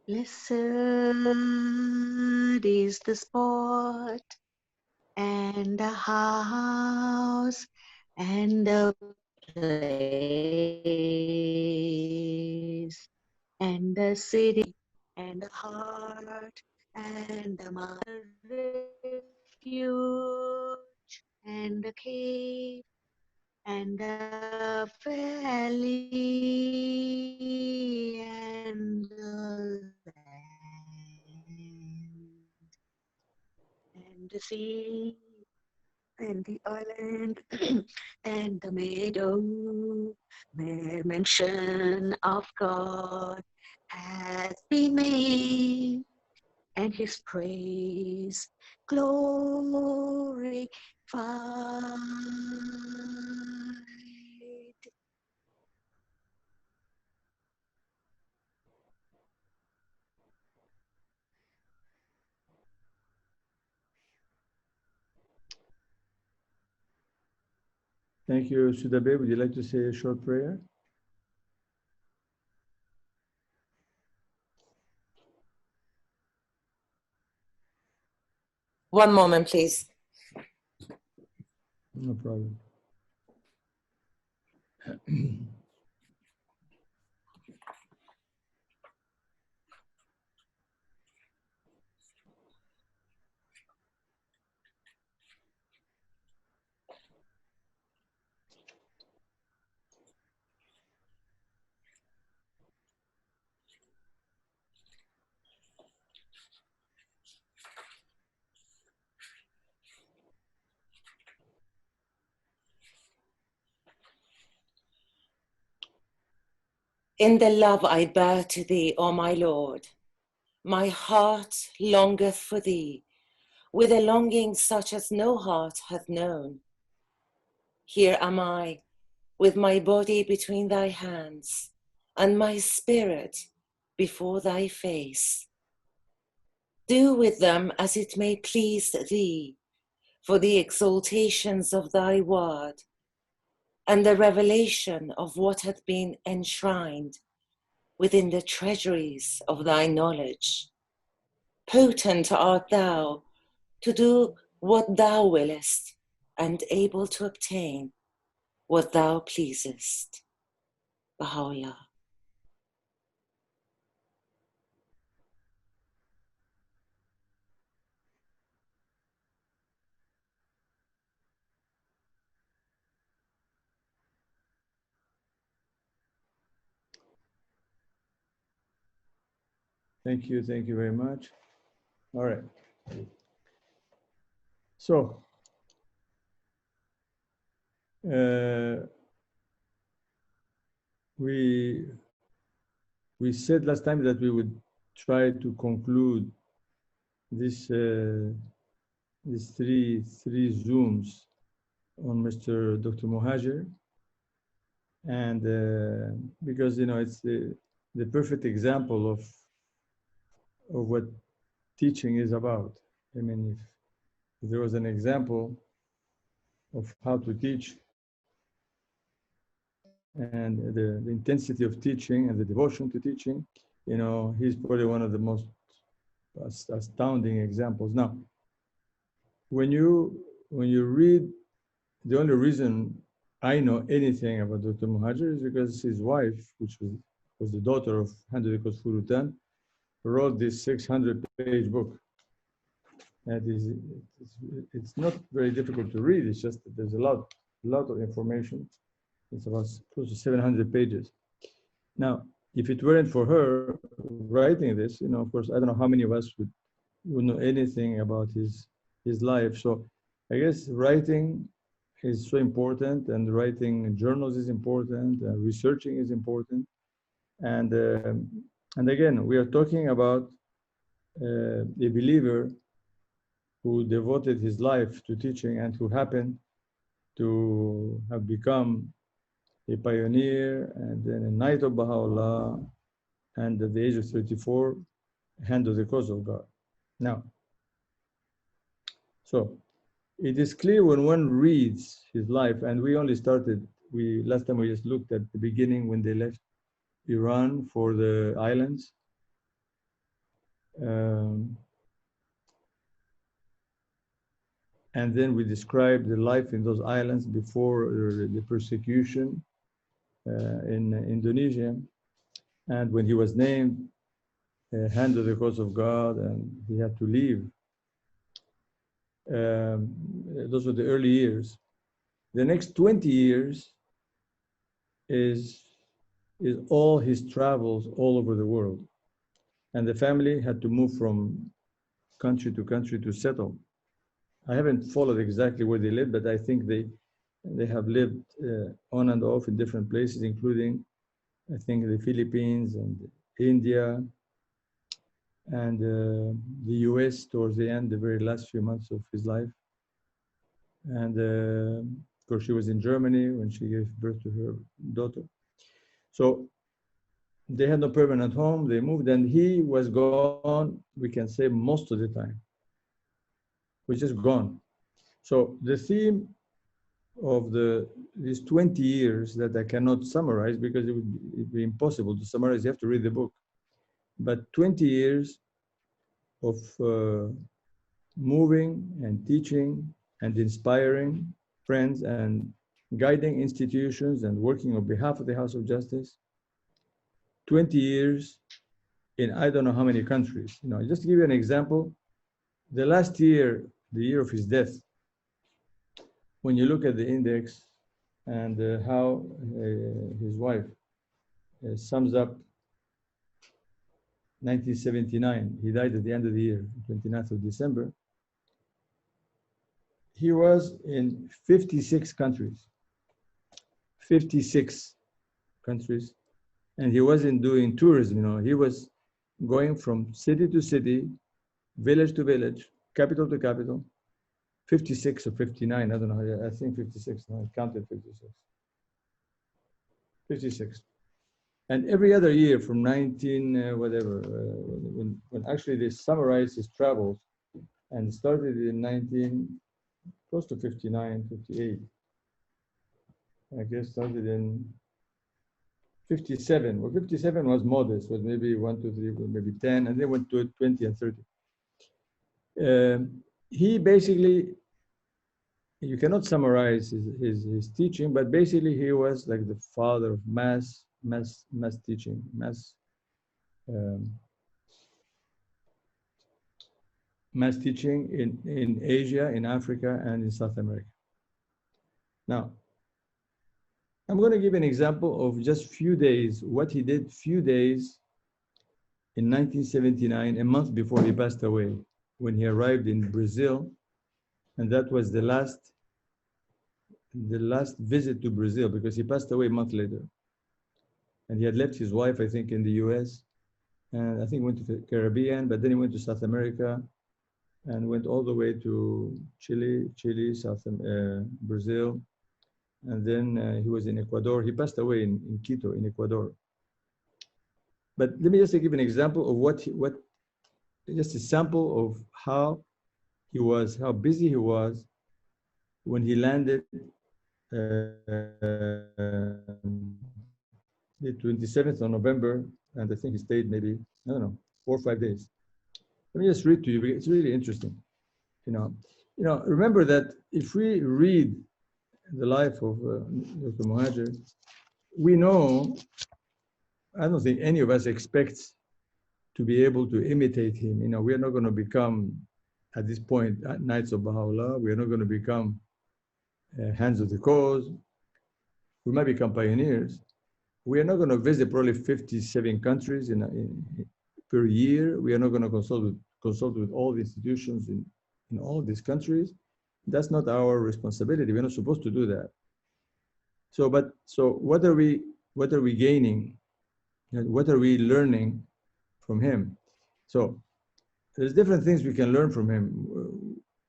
Blessed is the spot and the house and the place and the city and the heart and the refuge and the cave and the valley and the land and the sea and the island and the meadow where mention of God has been made, and his praise glorified. Thank you, Sudabe. Would you like to say a short prayer? One moment, please. No problem. In the love I bear to thee, O my Lord, my heart longeth for thee, with a longing such as no heart hath known. Here am I, with my body between thy hands, and my spirit before thy face. Do with them as it may please thee, for the exaltations of thy word, and the revelation of what hath been enshrined within the treasuries of thy knowledge. Potent art thou to do what thou willest, and able to obtain what thou pleasest. Baha'u'llah. Thank you very much. All right. So, we said last time that we would try to conclude this these three Zooms on Mr. Dr. Muhajir, and because it's the perfect example of what teaching is about. I mean, if there was an example of how to teach and the intensity of teaching and the devotion to teaching, he's probably one of the most astounding examples. Now, when you read, the only reason I know anything about Dr. Muhajir is because his wife, which was the daughter of Handel Furutan, wrote this 600-page book. And it's not very difficult to read. It's just that there's a lot of information. It's about close to 700 pages. Now, if it weren't for her writing this, of course, I don't know how many of us would know anything about his life. So I guess writing is so important, and writing journals is important, researching is important. And again, we are talking about a believer who devoted his life to teaching and who happened to have become a pioneer and then a knight of Baha'u'llah, and at the age of 34, hand of the cause of God. Now, so it is clear when one reads his life, and we only started, last time we just looked at the beginning when they left Iran for the islands. And then we describe the life in those islands before the persecution in Indonesia. And when he was named hand of the cause of God and he had to leave. Those were the early years. The next 20 years is all his travels all over the world. And the family had to move from country to country to settle. I haven't followed exactly where they live, but I think they have lived on and off in different places, including, I think, the Philippines and India and the US towards the end, the very last few months of his life. And of course, she was in Germany when she gave birth to her daughter. So they had no permanent home. They moved, and he was gone, we can say, most of the time. Was just gone. So the theme of these 20 years that I cannot summarize because it would be impossible to summarize. You have to read the book. But 20 years of moving and teaching and inspiring friends and guiding institutions and working on behalf of the House of Justice. 20 years in I don't know how many countries. You know, just to give you an example, the last year, the year of his death, when you look at the index and how his wife sums up 1979, he died at the end of the year, 29th of December. He was in 56 countries, 56 countries. And he wasn't doing tourism, you know, he was going from city to city, village to village, capital to capital, 56 or 59, I don't know, I think 56, no, I counted 56. 56. And every other year from 19, whatever, when actually they summarized his travels and started in 19, close to 59, 58. I guess started in 57. Well, 57 was modest, was maybe 1, 2, 3, maybe 10, and then went to 20 and 30. He basically, you cannot summarize his teaching, but basically he was like the father of mass teaching, mass teaching in Asia, in Africa, and in South America. Now, I'm going to give an example of just few days, what he did few days in 1979, a month before he passed away, when he arrived in Brazil. And that was the last visit to Brazil, because he passed away a month later. And he had left his wife, I think, in the US, and I think went to the Caribbean, but then he went to South America and went all the way to Chile, Brazil. And then he was in Ecuador. He passed away in Quito, in Ecuador. But let me just give an example of just a sample of how busy he was when he landed the 27th of November, and I think he stayed maybe, I don't know, 4 or 5 days. Let me just read to you, because it's really interesting. You know, remember that if we read the life of Dr. Muhajir, we know, I don't think any of us expects to be able to imitate him. You know, we are not going to become, at this point, Knights of Baha'u'llah. We are not going to become hands of the cause. We might become pioneers. We are not going to visit probably 57 countries per year. We are not going to consult with all the institutions in all these countries. That's not our responsibility. We're not supposed to do that. So what are we gaining? What are we learning from him? So there's different things we can learn from him.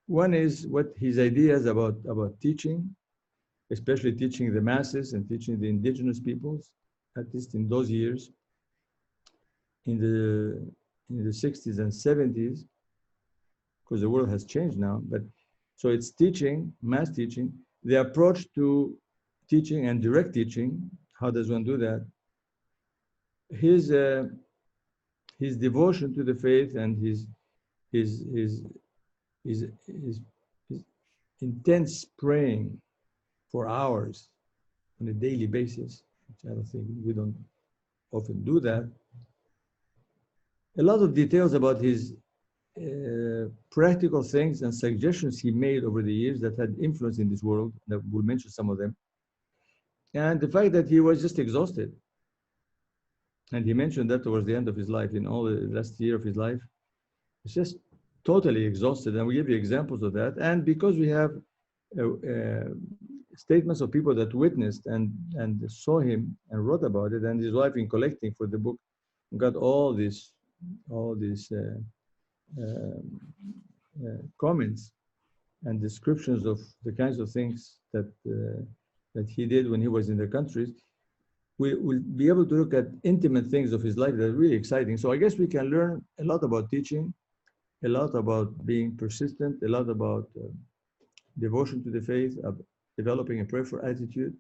One is what his ideas about teaching, especially teaching the masses and teaching the indigenous peoples, at least in those years, in the 60s and 70s, because the world has changed now. But so it's teaching, mass teaching, the approach to teaching and direct teaching. How does one do that? his devotion to the faith and his, his, his, his, his intense praying for hours on a daily basis, which I don't think we don't often do that. A lot of details about his practical things and suggestions he made over the years that had influence in this world, that we'll mention some of them. And the fact that he was just exhausted. And he mentioned that towards the end of his life, in all the last year of his life, he's just totally exhausted. And we give you examples of that. And because we have statements of people that witnessed and saw him and wrote about it, and his wife in collecting for the book got all these comments and descriptions of the kinds of things that he did when he was in the countries. We will be able to look at intimate things of his life that are really exciting. So I guess we can learn a lot about teaching, a lot about being persistent, a lot about devotion to the faith, developing a prayerful attitude.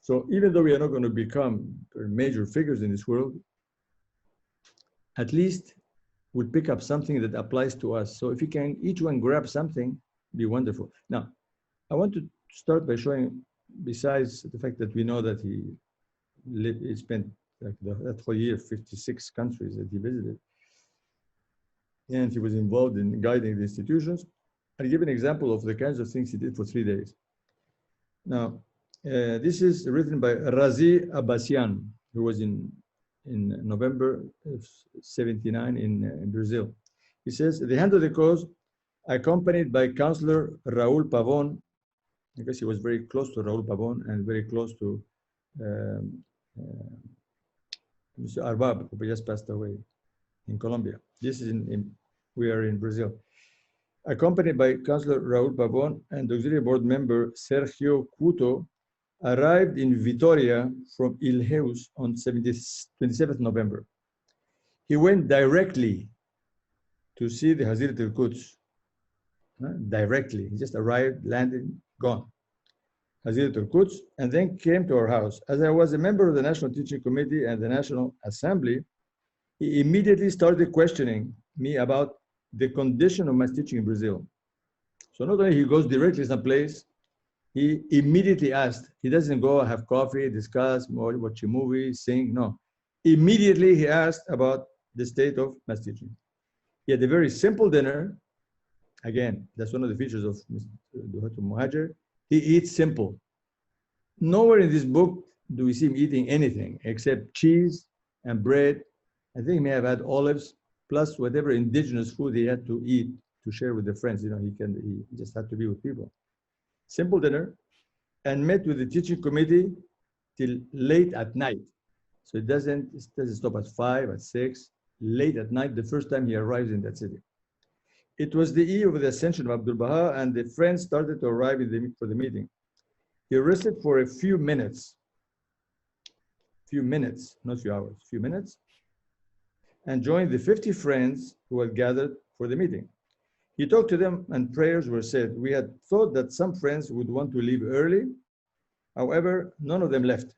So even though we are not going to become major figures in this world, at least we'll pick up something that applies to us. So if you can, each one grab something, be wonderful. Now, I want to start by showing, besides the fact that we know that he spent like that whole year, 56 countries that he visited, and he was involved in guiding the institutions. I'll give an example of the kinds of things he did for 3 days. Now, this is written by Razi Abbasian, who was in November of 79 in Brazil. He says, the hand of the cause, accompanied by Councillor Raúl Pavón, because he was very close to Raúl Pavón and very close to Mr. Arbab, who just passed away in Colombia. This is we are in Brazil. Accompanied by Councillor Raúl Pavón and Auxiliary Board member Sergio Couto, arrived in Vitoria from Ilheus on 27th November. He went directly to see the Hazrat al-Quds. Directly, he just arrived, landed, gone. Hazrat al-Quds, and then came to our house. As I was a member of the National Teaching Committee and the National Assembly, he immediately started questioning me about the condition of mass teaching in Brazil. So not only he goes directly someplace, he immediately asked. He doesn't go have coffee, discuss, watch a movie, sing, no. Immediately he asked about the state of mass teaching. He had a very simple dinner. Again, that's one of the features of Mr. Furutan Muhajir. He eats simple. Nowhere in this book do we see him eating anything except cheese and bread. I think he may have had olives, plus whatever indigenous food he had to eat to share with the friends. You know, he just had to be with people. Simple dinner, and met with the teaching committee till late at night. So it doesn't stop at 5, at 6, late at night, the first time he arrives in that city. It was the eve of the ascension of Abdul Baha, and the friends started to arrive for the meeting. He rested for a few minutes, not few hours, few minutes, and joined the 50 friends who had gathered for the meeting. He talked to them and prayers were said. We had thought that some friends would want to leave early. However, none of them left.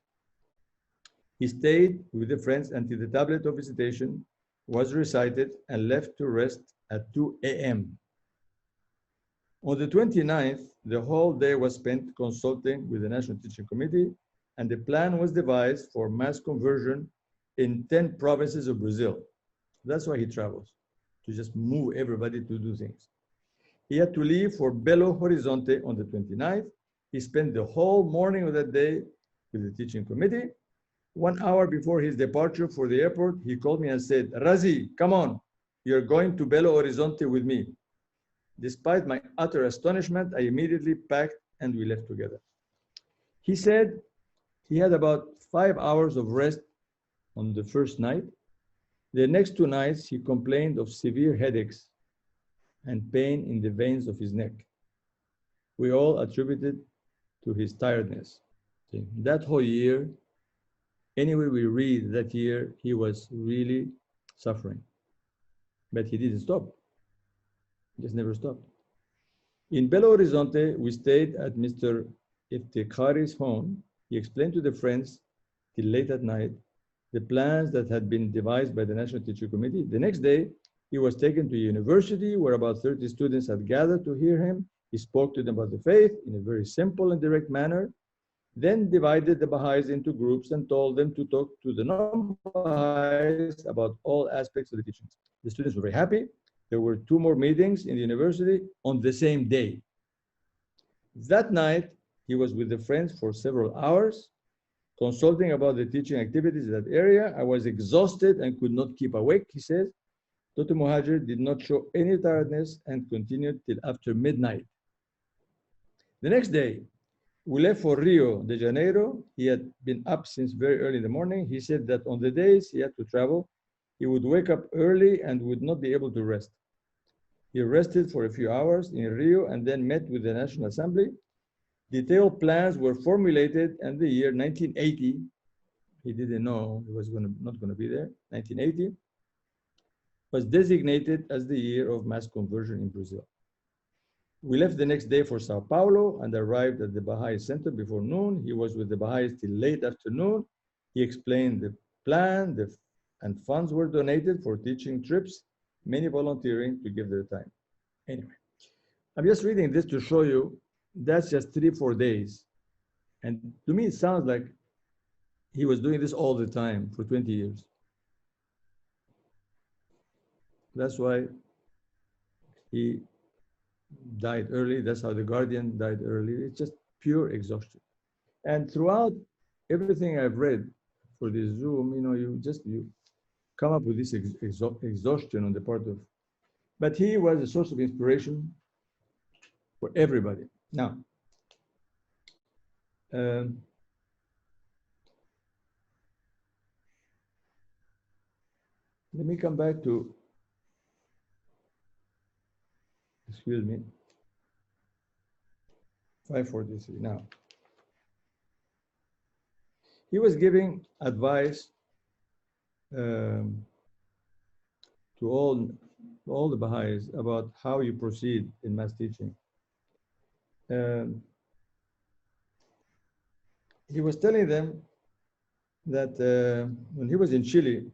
He stayed with the friends until the tablet of visitation was recited and left to rest at 2 a.m. On the 29th, the whole day was spent consulting with the National Teaching Committee, and the plan was devised for mass conversion in 10 provinces of Brazil. That's why he travels, to just move everybody to do things. He had to leave for Belo Horizonte on the 29th. He spent the whole morning of that day with the teaching committee. 1 hour before his departure for the airport, he called me and said, Razi, come on, you're going to Belo Horizonte with me. Despite my utter astonishment, I immediately packed and we left together. He said he had about 5 hours of rest on the first night. The next 2 nights, he complained of severe headaches and pain in the veins of his neck. We all attributed to his tiredness. That whole year, anyway we read that year, he was really suffering. But he didn't stop. He just never stopped. In Belo Horizonte, we stayed at Mr. Iftikhari's home. He explained to the friends till late at night the plans that had been devised by the National Teaching Committee. The next day, he was taken to a university where about 30 students had gathered to hear him. He spoke to them about the faith in a very simple and direct manner, then divided the Baha'is into groups and told them to talk to the non-Baha'is about all aspects of the teachings. The students were very happy. There were 2 more meetings in the university on the same day. That night, he was with the friends for several hours, consulting about the teaching activities in that area. I was exhausted and could not keep awake, he says. Dr. Muhajir did not show any tiredness and continued till after midnight. The next day, we left for Rio de Janeiro. He had been up since very early in the morning. He said that on the days he had to travel, he would wake up early and would not be able to rest. He rested for a few hours in Rio and then met with the National Assembly. Detailed plans were formulated, and the year 1980, he didn't know he was not going to be there, 1980, was designated as the year of mass conversion in Brazil. We left the next day for Sao Paulo and arrived at the Baha'i Center before noon. He was with the Baha'is till late afternoon. He explained the plan, and funds were donated for teaching trips, many volunteering to give their time. Anyway, I'm just reading this to show you that's just 3-4 days. And to me, it sounds like he was doing this all the time for 20 years. That's why he died early. That's how the Guardian died early. It's just pure exhaustion. And throughout everything I've read for this Zoom, you come up with this exhaustion on the part of, but he was a source of inspiration for everybody. Now, let me come back to, excuse me, 543 now. He was giving advice to all the Baha'is about how you proceed in mass teaching. He was telling them that when he was in Chile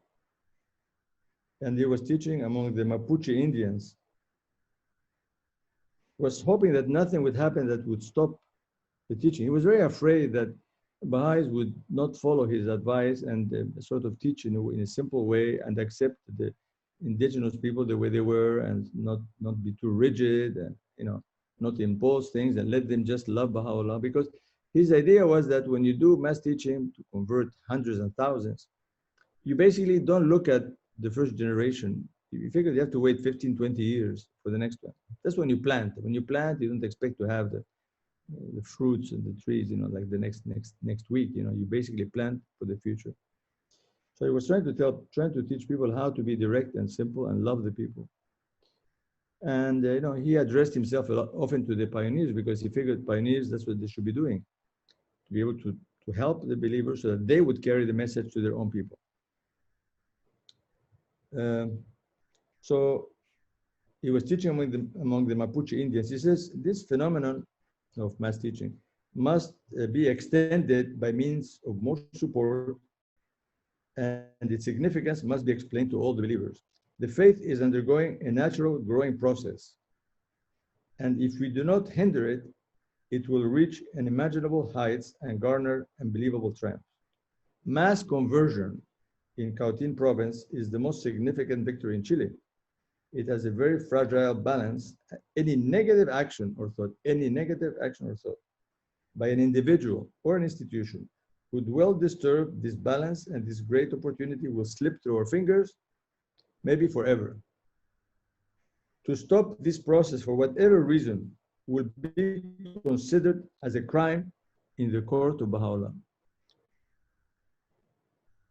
and he was teaching among the Mapuche Indians, was hoping that nothing would happen that would stop the teaching. He was very afraid that Baha'is would not follow his advice and sort of teach in a simple way and accept the indigenous people the way they were and not be too rigid and not impose things and let them just love Baha'u'llah. Because his idea was that when you do mass teaching to convert hundreds and thousands, you basically don't look at the first generation. You figure you have to wait 15, 20 years for the next one. That's when you plant. When you plant, you don't expect to have the fruits and the trees, like the next week. You basically plant for the future. So he was trying to teach people how to be direct and simple and love the people. And he addressed himself often to the pioneers because he figured pioneers, that's what they should be doing, to be able to help the believers so that they would carry the message to their own people. So he was teaching among the Mapuche Indians. He says this phenomenon of mass teaching must be extended by means of more support, and its significance must be explained to all the believers. The faith is undergoing a natural growing process, and if we do not hinder it, it will reach unimaginable heights and garner unbelievable triumph. Mass conversion in Cautín province is the most significant victory in Chile. It has a very fragile balance. Any negative action or thought by an individual or an institution would well disturb this balance, and this great opportunity will slip through our fingers, maybe forever. To stop this process for whatever reason will be considered as a crime in the court of Baha'u'llah.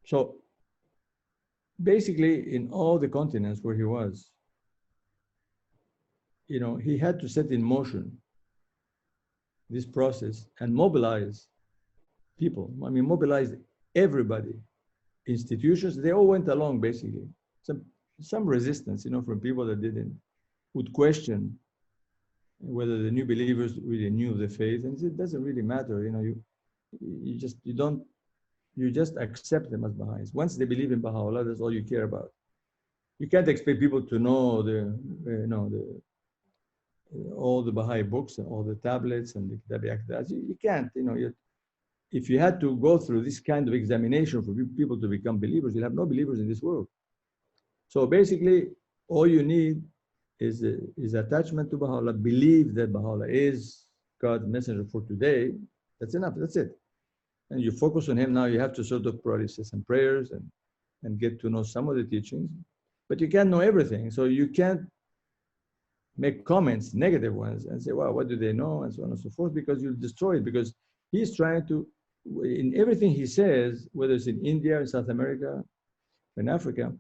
So basically, in all the continents where he was, he had to set in motion this process and mobilize people. I mean, mobilize everybody, institutions. They all went along, basically. Some resistance, from people that would question whether the new believers really knew the faith, and it doesn't really matter. You don't you just accept them as Baha'is. Once they believe in Baha'u'llah, that's all you care about. You can't expect people to know all the Baha'i books and all the tablets and the Kitab Aqdas. You can't, if you had to go through this kind of examination for people to become believers, you'll have no believers in this world. So basically, all you need is attachment to Baha'u'llah, believe that Baha'u'llah is God's messenger for today. That's enough, that's it. And you focus on him. Now you have to sort of probably say some prayers and get to know some of the teachings, but you can't know everything. So you can't make comments, negative ones, and say, wow, what do they know, and so on and so forth, because you'll destroy it, because he's trying to, in everything he says, whether it's in India, in South America, in Africa,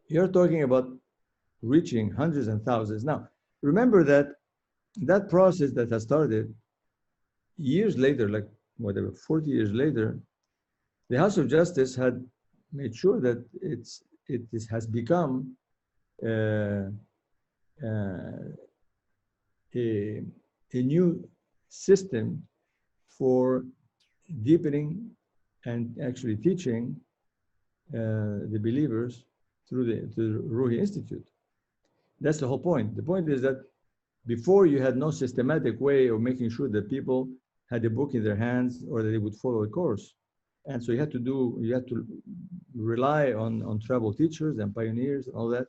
you're talking about reaching hundreds and thousands. Now, remember that process that has started years later, like whatever, 40 years later, the House of Justice had made sure that it has become a new system for deepening and actually teaching the believers through the Ruhi Institute. That's the whole point. The point is that before you had no systematic way of making sure that people had a book in their hands or that they would follow a course. And so you had to rely on tribal teachers and pioneers and all that,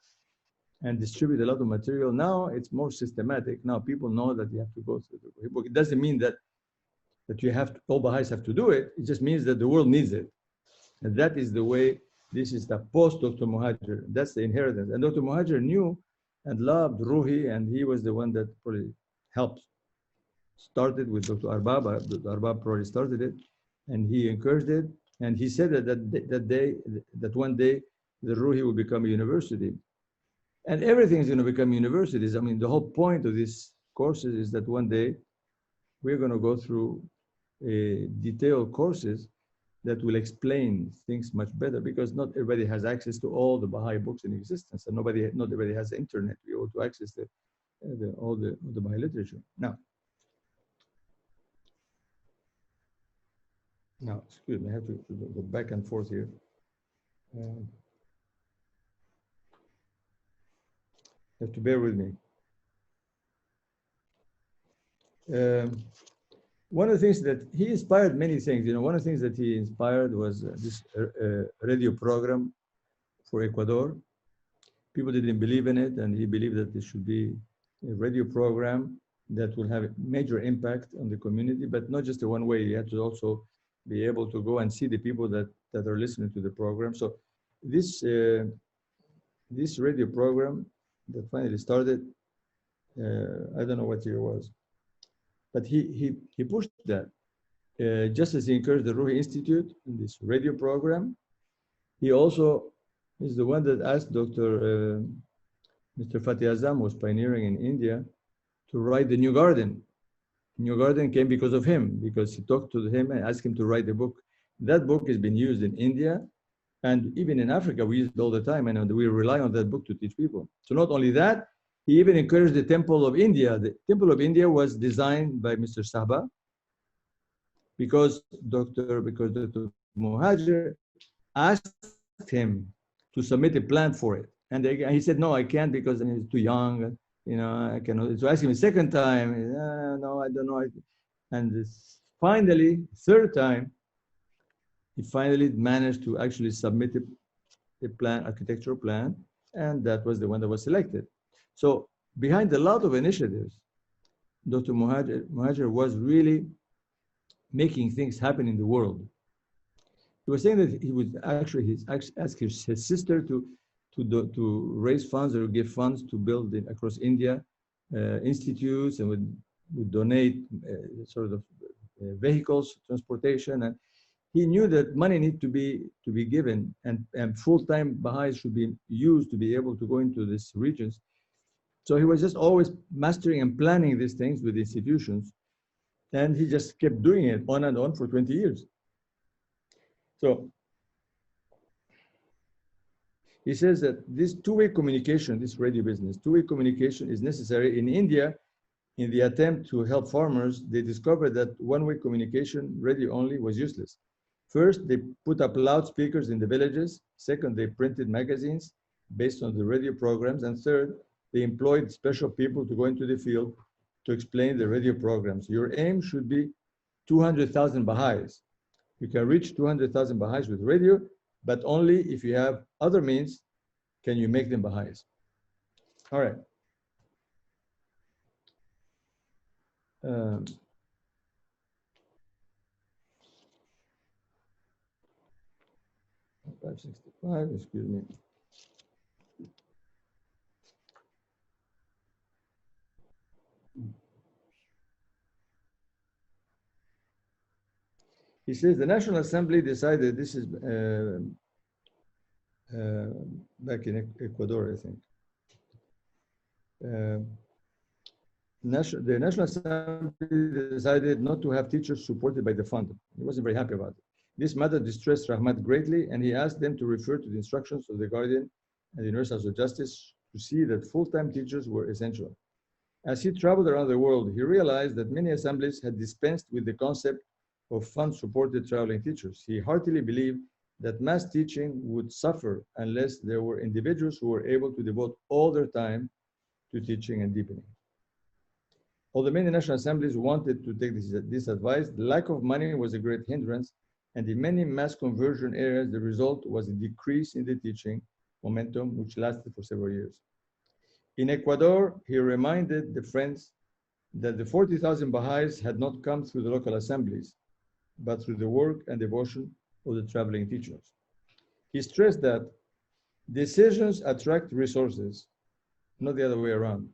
and distribute a lot of material. Now it's more systematic. Now people know that you have to go through the book. It doesn't mean that you have to, all Baha'is have to do it. It just means that the world needs it. And that is the way, this is the post Dr. Muhajir. That's the inheritance. And Dr. Muhajir knew and loved Ruhi, and he was the one that probably helped. Started with Dr. Arbab. Dr. Arbab probably started it, and he encouraged it. And he said that one day the Ruhi will become a university. And everything is going to become universities. I mean, the whole point of these courses is that one day we're going to go through detailed courses that will explain things much better, because not everybody has access to all the Baha'i books in existence, and not everybody has the internet to be able to access all the Baha'i literature. Now, excuse me, I have to go back and forth here. You have to bear with me. One of the things that he inspired many things, one of the things that he inspired was this radio program for Ecuador. People didn't believe in it, and he believed that there should be a radio program that will have a major impact on the community, but not just a one way. You have to also be able to go and see the people that are listening to the program. So this radio program that finally started, I don't know what year it was, but he pushed that. Just as he encouraged the Ruhi Institute in this radio program, he also is the one that asked Mr. Fatih Azam, was pioneering in India, to write the New Garden. New Garden came because of him, because he talked to him and asked him to write the book. That book has been used in India, and even in Africa, we use it all the time, and we rely on that book to teach people. So not only that, he even encouraged the Temple of India. The Temple of India was designed by Mr. Sahba because Dr. Muhajir asked him to submit a plan for it. And he said, no, I can't because he's too young. I cannot. So I asked him a second time, no, I don't know. And finally, third time, he finally managed to actually submit a plan, architectural plan, and that was the one that was selected. So behind a lot of initiatives, Dr. Muhajir was really making things happen in the world. He was saying that he would actually ask his sister to raise funds or give funds to build across India institutes, and would donate sort of vehicles, transportation, and he knew that money needed to be given, and full-time Baha'is should be used to be able to go into these regions. So he was just always mastering and planning these things with institutions, and he just kept doing it on and on for 20 years. So he says that this two-way communication, this radio business, two-way communication is necessary. In India, in the attempt to help farmers, they discovered that one-way communication, radio only, was useless. First, they put up loudspeakers in the villages. Second, they printed magazines based on the radio programs. And third, they employed special people to go into the field to explain the radio programs. Your aim should be 200,000 Baha'is. You can reach 200,000 Baha'is with radio, but only if you have other means can you make them Baha'is. All right. 565, excuse me. He says the National Assembly decided, this is back in Ecuador, I think. The National Assembly decided not to have teachers supported by the fund. He wasn't very happy about it. This matter distressed Rahmat greatly, and he asked them to refer to the instructions of the Guardian and the Universal House of Justice to see that full-time teachers were essential. As he traveled around the world, he realized that many assemblies had dispensed with the concept of fund-supported traveling teachers. He heartily believed that mass teaching would suffer unless there were individuals who were able to devote all their time to teaching and deepening. Although many national assemblies wanted to take this advice, the lack of money was a great hindrance, and in many mass conversion areas, the result was a decrease in the teaching momentum, which lasted for several years. In Ecuador, he reminded the friends that the 40,000 Baha'is had not come through the local assemblies, but through the work and devotion of the traveling teachers. He stressed that decisions attract resources, not the other way around.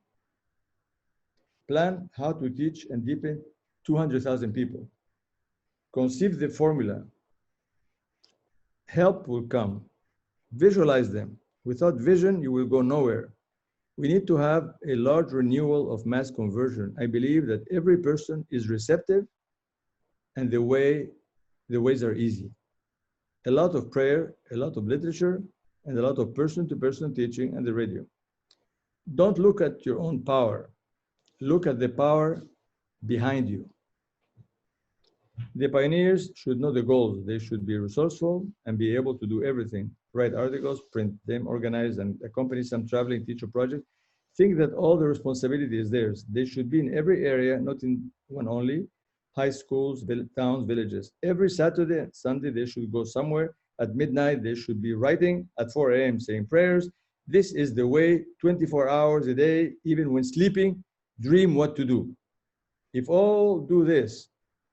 Plan how to teach and deepen 200,000 people. Conceive the formula. Help will come. Visualize them. Without vision, you will go nowhere. We need to have a large renewal of mass conversion. I believe that every person is receptive and the ways are easy. A lot of prayer, a lot of literature, and a lot of person-to-person teaching and the radio. Don't look at your own power. Look at the power behind you. The pioneers should know the goals. They should be resourceful and be able to do everything. Write articles, print them, organize and accompany some traveling teacher project. Think that all the responsibility is theirs. They should be in every area, not in one only. High schools, towns, villages. Every Saturday and Sunday, they should go somewhere. At midnight, they should be writing. At 4 a.m., saying prayers. This is the way, 24 hours a day, even when sleeping, dream what to do. If all do this,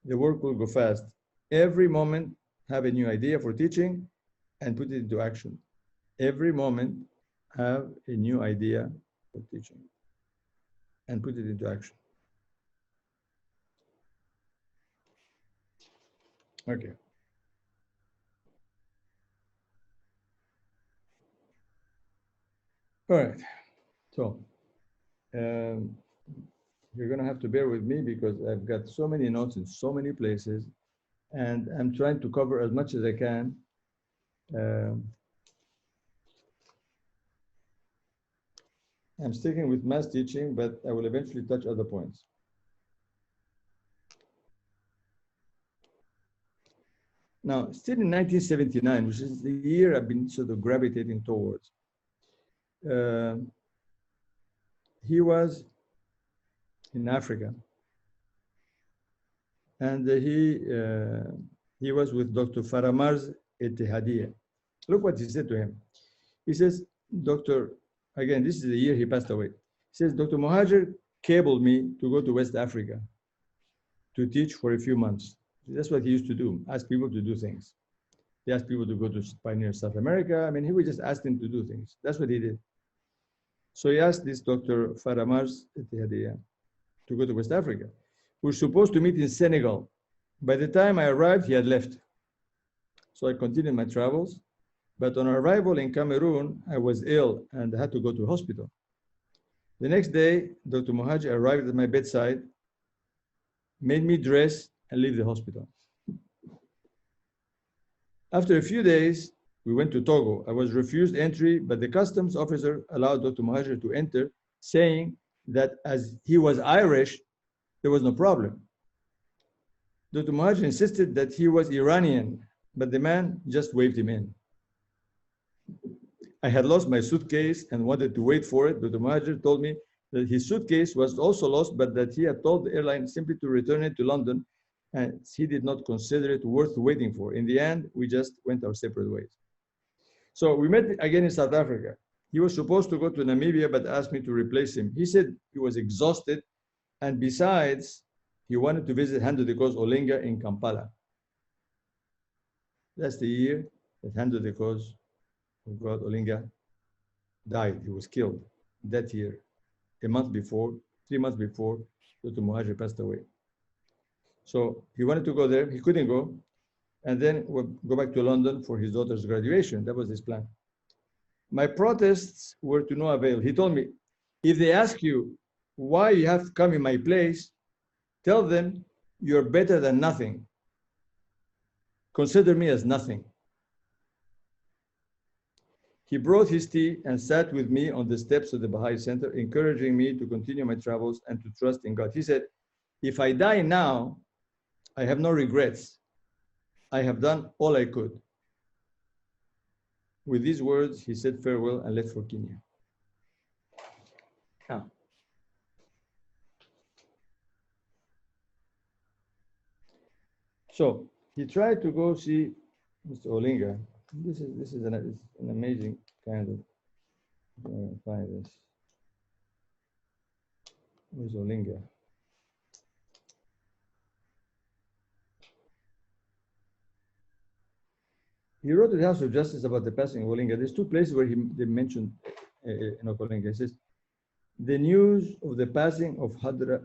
the work will go fast. Every moment, have a new idea for teaching and put it into action. Every moment, have a new idea for teaching and put it into action. Okay. All right. So, you're going to have to bear with me because I've got so many notes in so many places, and I'm trying to cover as much as I can. I'm sticking with mass teaching, but I will eventually touch other points. Now, still in 1979, which is the year I've been sort of gravitating towards, he was in Africa, and he was with Dr. Faramarz Etihadiya. Look what he said to him. He says, again, this is the year he passed away. He says, Dr. Muhajir cabled me to go to West Africa to teach for a few months. That's what he used to do, ask people to do things. He asked people to go to pioneer South America. I mean, he would just ask them to do things. That's what he did. So he asked this Dr. Faramarz Etihadiya to go to West Africa. We were supposed to meet in Senegal. By the time I arrived, he had left. So I continued my travels. But on arrival in Cameroon, I was ill and I had to go to hospital. The next day, Dr. Muhajir arrived at my bedside, made me dress and leave the hospital. After a few days, we went to Togo. I was refused entry, but the customs officer allowed Dr. Muhajir to enter, saying that as he was Irish, there was no problem. Dr. Muhajir insisted that he was Iranian but the man just waved him in. I had lost my suitcase and wanted to wait for it, but the Muhajir told me that his suitcase was also lost, but that he had told the airline simply to return it to London, and he did not consider it worth waiting for. In the end, we just went our separate ways. So we met again in South Africa. He was supposed to go to Namibia, but asked me to replace him. He said he was exhausted, and besides, he wanted to visit Hand of the Cause Olinga in Kampala. That's the year that Hand of the Cause of God Olinga died. He was killed that year. A month before, 3 months before, Dr. Muhajir passed away. So he wanted to go there. He couldn't go. And then we'll go back to London for his daughter's graduation. That was his plan. My protests were to no avail. He told me, if they ask you why you have come in my place, tell them you're better than nothing. Consider me as nothing. He brought his tea and sat with me on the steps of the Baha'i Center, encouraging me to continue my travels and to trust in God. He said, if I die now, I have no regrets. I have done all I could. With these words, he said farewell and left for Kenya. Now, so he tried to go see Mr. Olinga. This is an amazing kind of find this. Where's Olinga? He wrote to the House of Justice about the passing of Olinga. There's two places where they mentioned Olinga. He says, the news of the passing of Hadrat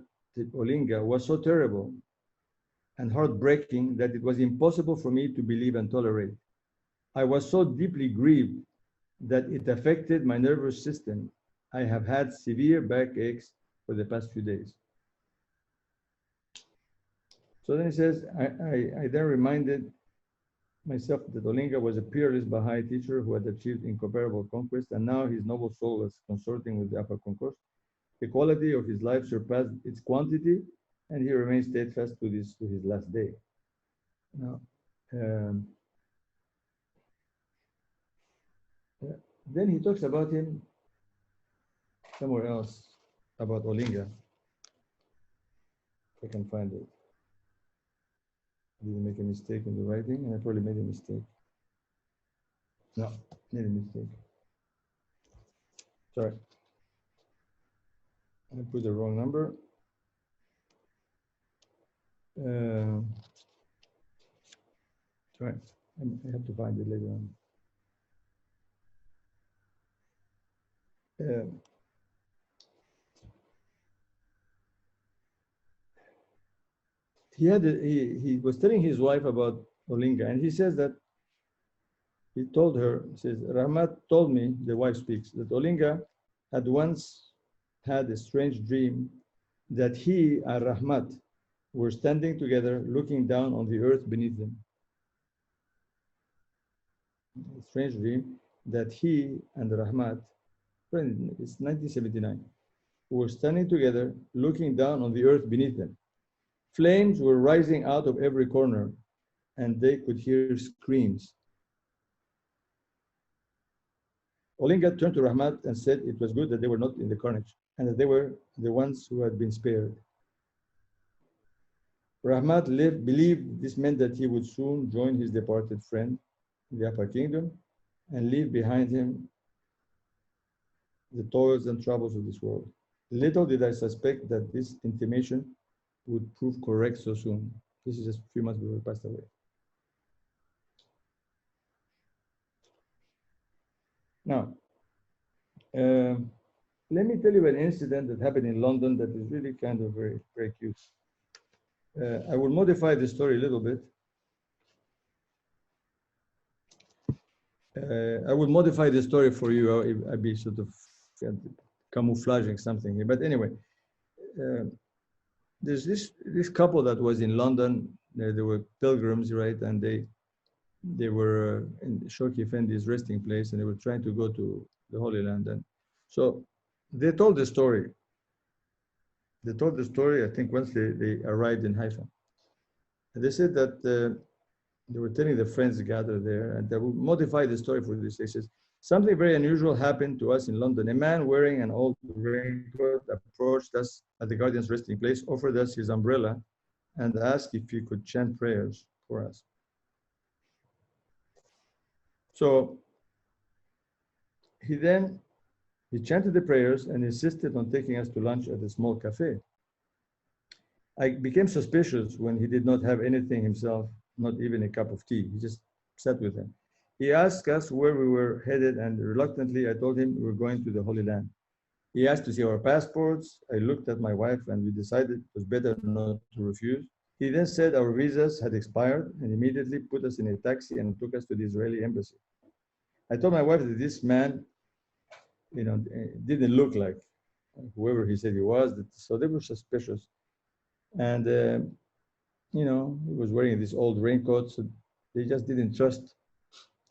Olinga was so terrible and heartbreaking that it was impossible for me to believe and tolerate. I was so deeply grieved that it affected my nervous system. I have had severe backaches for the past few days. So then he says, I then reminded myself that Olinga was a peerless Baha'i teacher who had achieved incomparable conquest, and now his noble soul was consorting with the upper concourse. The quality of his life surpassed its quantity, and he remained steadfast to his last day. Now, then he talks about him somewhere else, about Olinga. If I can find it. I didn't make a mistake in the writing, and I probably made a mistake. No, made a mistake. Sorry. I put the wrong number. Sorry, I have to find it later on. He was telling his wife about Olinga, and he says that he told her, he says, Rahmat told me, the wife speaks, that Olinga had once had a strange dream that he and Rahmat were standing together looking down on the earth beneath them. A strange dream that he and Rahmat, it's 1979, were standing together looking down on the earth beneath them. Flames were rising out of every corner, and they could hear screams. Olinga turned to Rahmat and said it was good that they were not in the carnage, and that they were the ones who had been spared. Rahmat believed this meant that he would soon join his departed friend in the upper kingdom and leave behind him the toils and troubles of this world. Little did I suspect that this intimation would prove correct so soon. This is just a few months before he passed away. Now, let me tell you an incident that happened in London that is really kind of very, very cute. I will modify the story a little bit. I will modify the story for you. I'll be sort of camouflaging something here. But anyway, there's this couple that was in London. They were pilgrims, right? And they were in Shoki Effendi's resting place, and they were trying to go to the Holy Land. And so they told the story. They told the story, I think, once they arrived in Haifa. And they said that they were telling the friends gathered there, and they would modify the story for this. They says, something very unusual happened to us in London. A man wearing an old raincoat approached us at the Guardian's resting place, offered us his umbrella, and asked if he could chant prayers for us. So he chanted the prayers and insisted on taking us to lunch at a small cafe. I became suspicious when he did not have anything himself, not even a cup of tea. He just sat with him. He asked us where we were headed, and reluctantly I told him we were going to the Holy Land. He asked to see our passports. I looked at my wife and we decided it was better not to refuse. He then said our visas had expired and immediately put us in a taxi and took us to the Israeli embassy. I told my wife that this man, didn't look like whoever he said he was, so they were suspicious. And, he was wearing this old raincoat, so they just didn't trust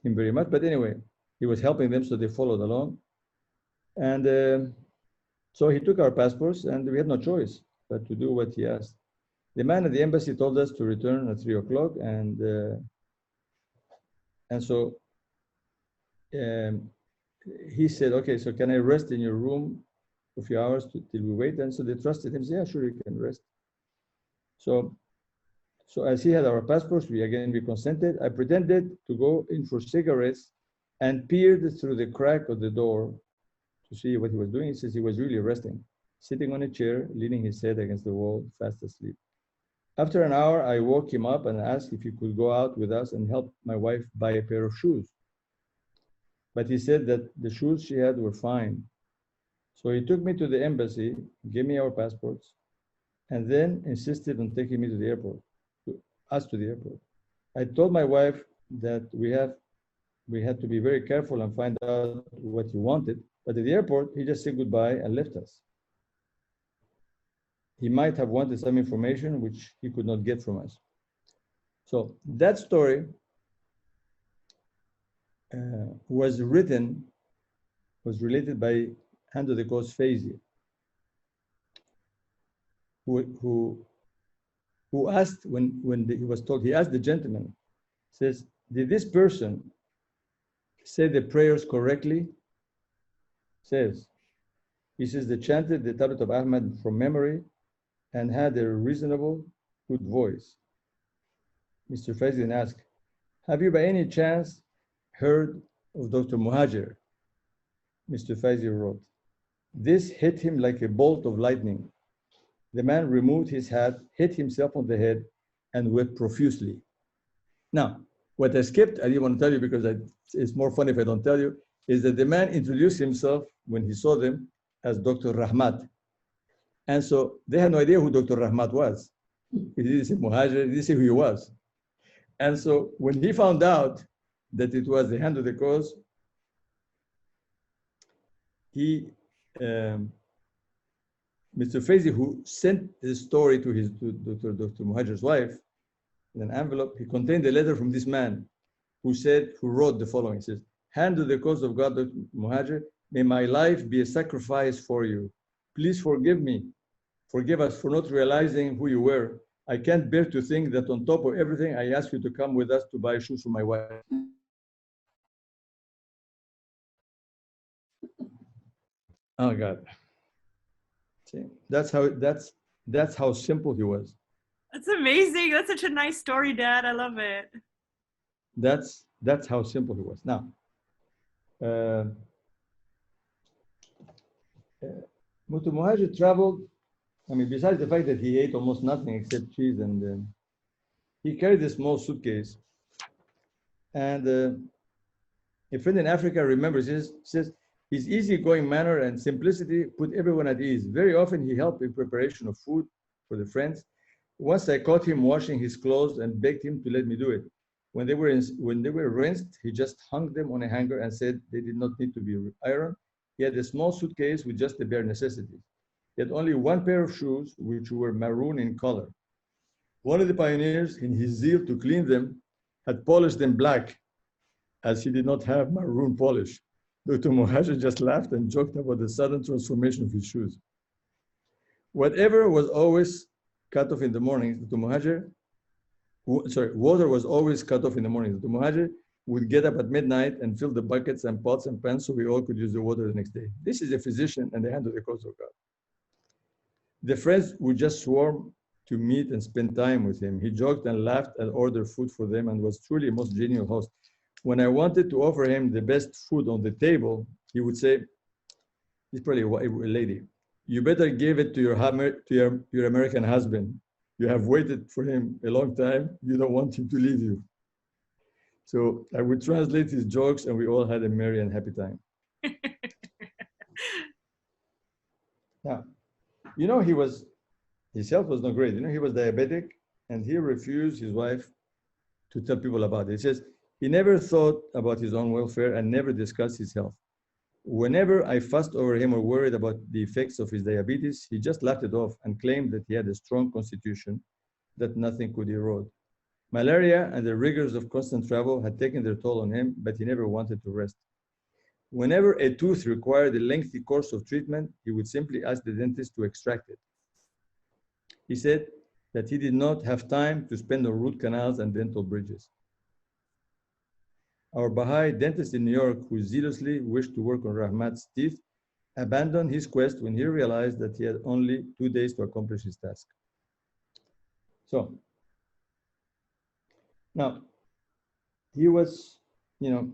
him very much. But anyway, he was helping them, so they followed along. And so he took our passports, and we had no choice but to do what he asked. The man at the embassy told us to return at 3 o'clock, and so he said, okay, so can I rest in your room for a few hours till we wait? And so they trusted him, said, yeah, sure, you can rest. So as he had our passports, we consented. I pretended to go in for cigarettes and peered through the crack of the door to see what he was doing. He says he was really resting, sitting on a chair, leaning his head against the wall, fast asleep. After an hour, I woke him up and asked if he could go out with us and help my wife buy a pair of shoes. But he said that the shoes she had were fine. So he took me to the embassy, gave me our passports, and then insisted on taking me to the airport, us to the airport. I told my wife that we had to be very careful and find out what he wanted, but at the airport, he just said goodbye and left us. He might have wanted some information which he could not get from us. So that story was related by Hand of the Coast Faizi, who asked, when he was told, he asked the gentleman, says, did this person say the prayers correctly? He says they chanted the Tablet of Ahmad from memory and had a reasonable, good voice. Mr. Faizi then asked, have you by any chance heard of Dr. Muhajir? Mr. Faizi wrote, this hit him like a bolt of lightning. The man removed his hat, hit himself on the head, and wept profusely. Now, what I skipped, I didn't want to tell you because it's more fun if I don't tell you, is that the man introduced himself when he saw them as Dr. Rahmat. And so they had no idea who Dr. Rahmat was. He didn't say Muhajir, he didn't say who he was. And so when he found out that it was the Hand of the Coast, Mr. Faizi, who sent the story to Dr. Muhajir's wife in an envelope, he contained a letter from this man who wrote the following. He says, Hand of the Coast of God, Dr. Muhajir, may my life be a sacrifice for you. Please forgive me. Forgive us for not realizing who you were. I can't bear to think that on top of everything, I asked you to come with us to buy shoes for my wife. Oh God. See, that's how simple he was. That's amazing. That's such a nice story, Dad. I love it. That's how simple he was. Now, Dr. Muhajir traveled. I mean, besides the fact that he ate almost nothing except cheese, and he carried a small suitcase. And a friend in Africa remembers, says, his easygoing manner and simplicity put everyone at ease. Very often he helped in preparation of food for the friends. Once I caught him washing his clothes and begged him to let me do it. When they were rinsed, he just hung them on a hanger and said they did not need to be ironed. He had a small suitcase with just the bare necessities. He had only one pair of shoes, which were maroon in color. One of the pioneers, in his zeal to clean them, had polished them black, as he did not have maroon polish. Dr. Muhajir just laughed and joked about the sudden transformation of his shoes. Whatever was always cut off in the morning, Dr. Muhajir water was always cut off in the morning. The Muhajir would get up at midnight and fill the buckets and pots and pans so we all could use the water the next day. This is a physician and the hand of the cause of God. The friends would just swarm to meet and spend time with him. He joked and laughed and ordered food for them and was truly a most genial host. When I wanted to offer him the best food on the table, he would say, he's probably a lady, you better give it to your American husband. You have waited for him a long time. You don't want him to leave you. So I would translate his jokes and we all had a merry and happy time. Now, you know, his health was not great. You know, he was diabetic and he refused his wife to tell people about it. He says he never thought about his own welfare and never discussed his health. Whenever I fussed over him or worried about the effects of his diabetes, he just laughed it off and claimed that he had a strong constitution that nothing could erode. Malaria and the rigors of constant travel had taken their toll on him, but he never wanted to rest. Whenever a tooth required a lengthy course of treatment, he would simply ask the dentist to extract it. He said that he did not have time to spend on root canals and dental bridges. Our Baha'i dentist in New York, who zealously wished to work on Rahmat's teeth, abandoned his quest when he realized that he had only 2 days to accomplish his task. So, now, he was, you know,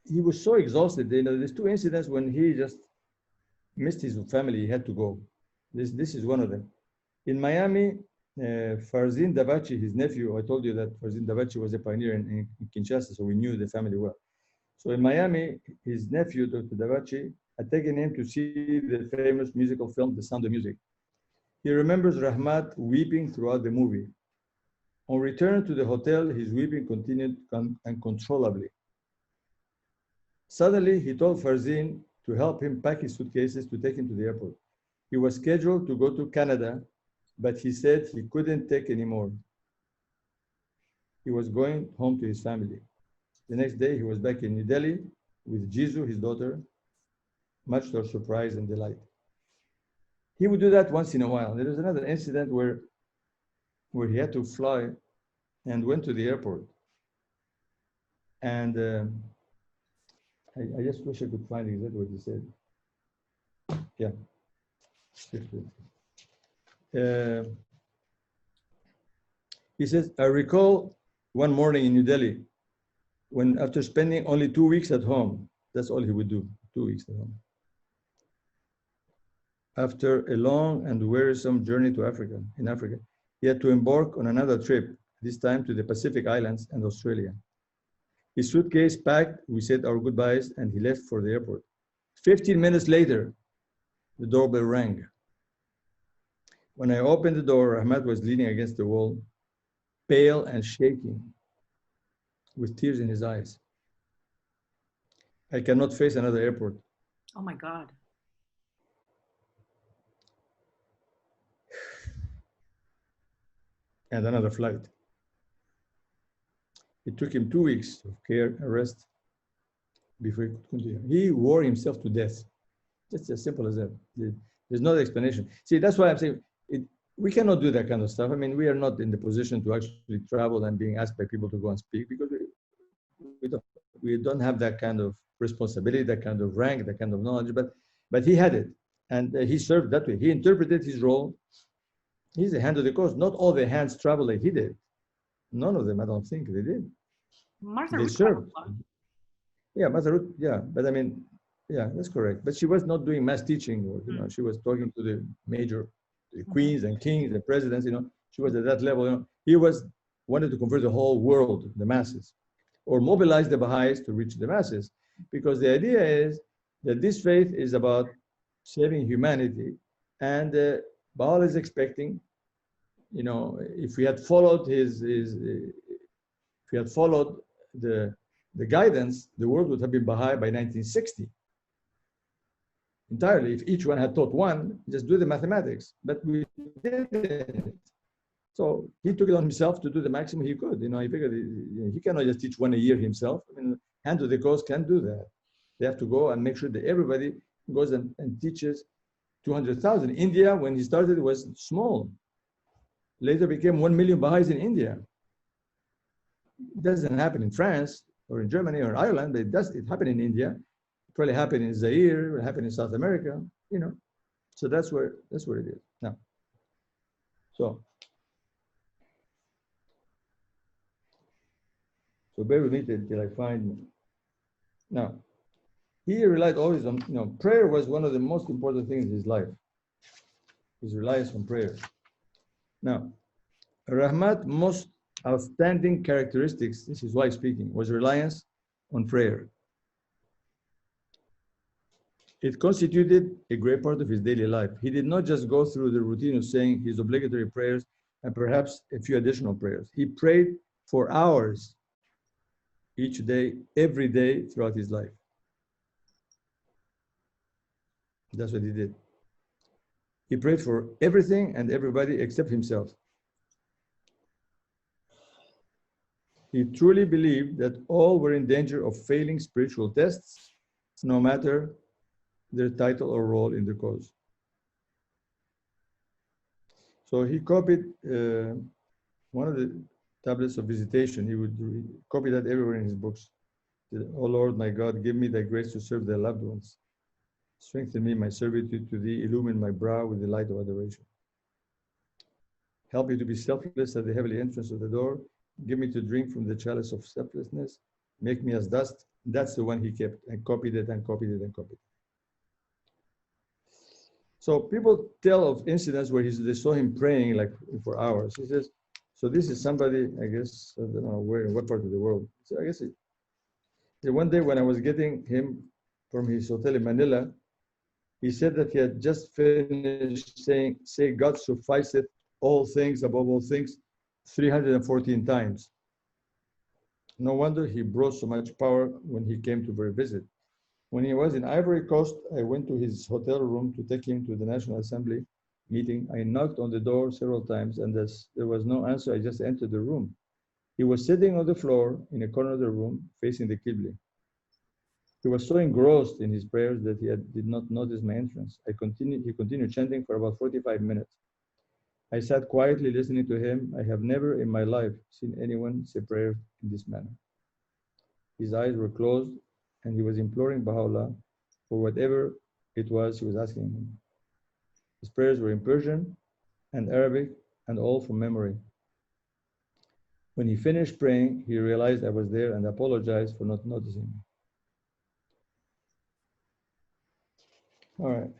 he was so exhausted. You know, there's 2 incidents when he just missed his family. He had to go. This is one of them. In Miami, Farzin Davachi, his nephew, I told you that Farzin Davachi was a pioneer in Kinshasa, so we knew the family well. So in Miami, his nephew, Dr. Davachi, had taken him to see the famous musical film, The Sound of Music. He remembers Rahmat weeping throughout the movie. On return to the hotel, his weeping continued uncontrollably. Suddenly, he told Farzin to help him pack his suitcases to take him to the airport. He was scheduled to go to Canada, but he said he couldn't take any more. He was going home to his family. The next day, he was back in New Delhi with Jizu, his daughter, much to our surprise and delight. He would do that once in a while. There was another incident where he had to fly and went to the airport. And I just wish I could find exactly what he said. Yeah. He says, I recall one morning in New Delhi when after spending only 2 weeks at home, that's all he would do, 2 weeks at home. After a long and wearisome journey to Africa, he had to embark on another trip, this time to the Pacific Islands and Australia. His suitcase packed, we said our goodbyes, and he left for the airport. 15 minutes later, the doorbell rang. When I opened the door, Rahmat was leaning against the wall, pale and shaking, with tears in his eyes. I cannot face another airport. Oh my God. And another flight. It took him 2 weeks of care and rest before he could continue. He wore himself to death. Just as simple as that. There's no explanation. See, that's why I'm saying we cannot do that kind of stuff. I mean, we are not in the position to actually travel and being asked by people to go and speak because we don't have that kind of responsibility, that kind of rank, that kind of knowledge. But he had it, and he served that way. He interpreted his role. He's the hand of the cause. Not all the hands travel like he did. None of them, I don't think they did. Martha They Ruth served. traveled. Yeah, Martha Ruth, yeah, but I mean, yeah, that's correct. But she was not doing mass teaching, or she was talking to the major queens and kings and presidents. She was at that level. He wanted to convert the whole world, the masses, or mobilize the Baha'is to reach the masses, because the idea is that this faith is about saving humanity, and Baal is expecting, if we had followed if we had followed the guidance, the world would have been Baha'i by 1960. Entirely, if each one had taught one, just do the mathematics. But we didn't. So he took it on himself to do the maximum he could. He figured he cannot just teach one a year himself. I mean, hand to the cause can't do that. They have to go and make sure that everybody goes and teaches 200,000. India, when he started, was small. Later became 1 million Baha'is in India. It doesn't happen in France or in Germany or Ireland, but it happened in India. It probably happened in Zaire, it happened in South America, you know. So that's where it is. Now, so bear with me till I find. Now, he relied always on, prayer was one of the most important things in his life. His reliance on prayer. Now, Rahmat's most outstanding characteristics, this is why speaking, was reliance on prayer. It constituted a great part of his daily life. He did not just go through the routine of saying his obligatory prayers and perhaps a few additional prayers. He prayed for hours each day, every day throughout his life. That's what he did. He prayed for everything and everybody except himself. He truly believed that all were in danger of failing spiritual tests, no matter their title or role in the cause. So he copied one of the tablets of visitation. He would copy that everywhere in his books. Oh Lord, my God, give me thy grace to serve thy loved ones. Strengthen me, my servitude to thee, illumine my brow with the light of adoration. Help me to be selfless at the heavenly entrance of the door. Give me to drink from the chalice of selflessness. Make me as dust. That's the one he kept and copied it and copied it and copied it. So people tell of incidents where they saw him praying like for hours. He says, so this is somebody, I guess, I don't know where, in what part of the world. So I guess one day when I was getting him from his hotel in Manila, he said that he had just finished saying, say God sufficeth all things above all things, 314 times. No wonder he brought so much power when he came to visit. When he was in Ivory Coast, I went to his hotel room to take him to the National Assembly meeting. I knocked on the door several times, and as there was no answer, I just entered the room. He was sitting on the floor in a corner of the room, facing the Qibla. He was so engrossed in his prayers that he did not notice my entrance. He continued chanting for about 45 minutes. I sat quietly listening to him. I have never in my life seen anyone say prayer in this manner. His eyes were closed, and he was imploring Baha'u'llah for whatever it was he was asking him. His prayers were in Persian and Arabic, and all from memory. When he finished praying, he realized I was there and apologized for not noticing me. All right.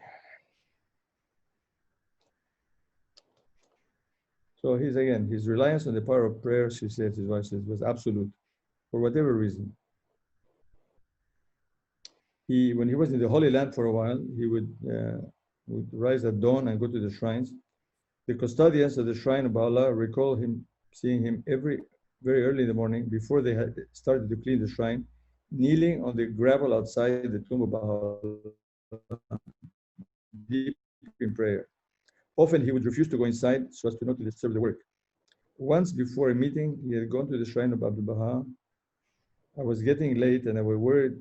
So his reliance on the power of prayer, she said, his wife says, was absolute for whatever reason. When he was in the Holy Land for a while, he would rise at dawn and go to the shrines. The custodians of the shrine of Allah recall seeing him very early in the morning before they had started to clean the shrine, kneeling on the gravel outside the tomb of Baha'u'llah, deep in prayer. Often he would refuse to go inside so as to not disturb the work. Once before a meeting, he had gone to the shrine of Abdul Baha. I was getting late and I worried,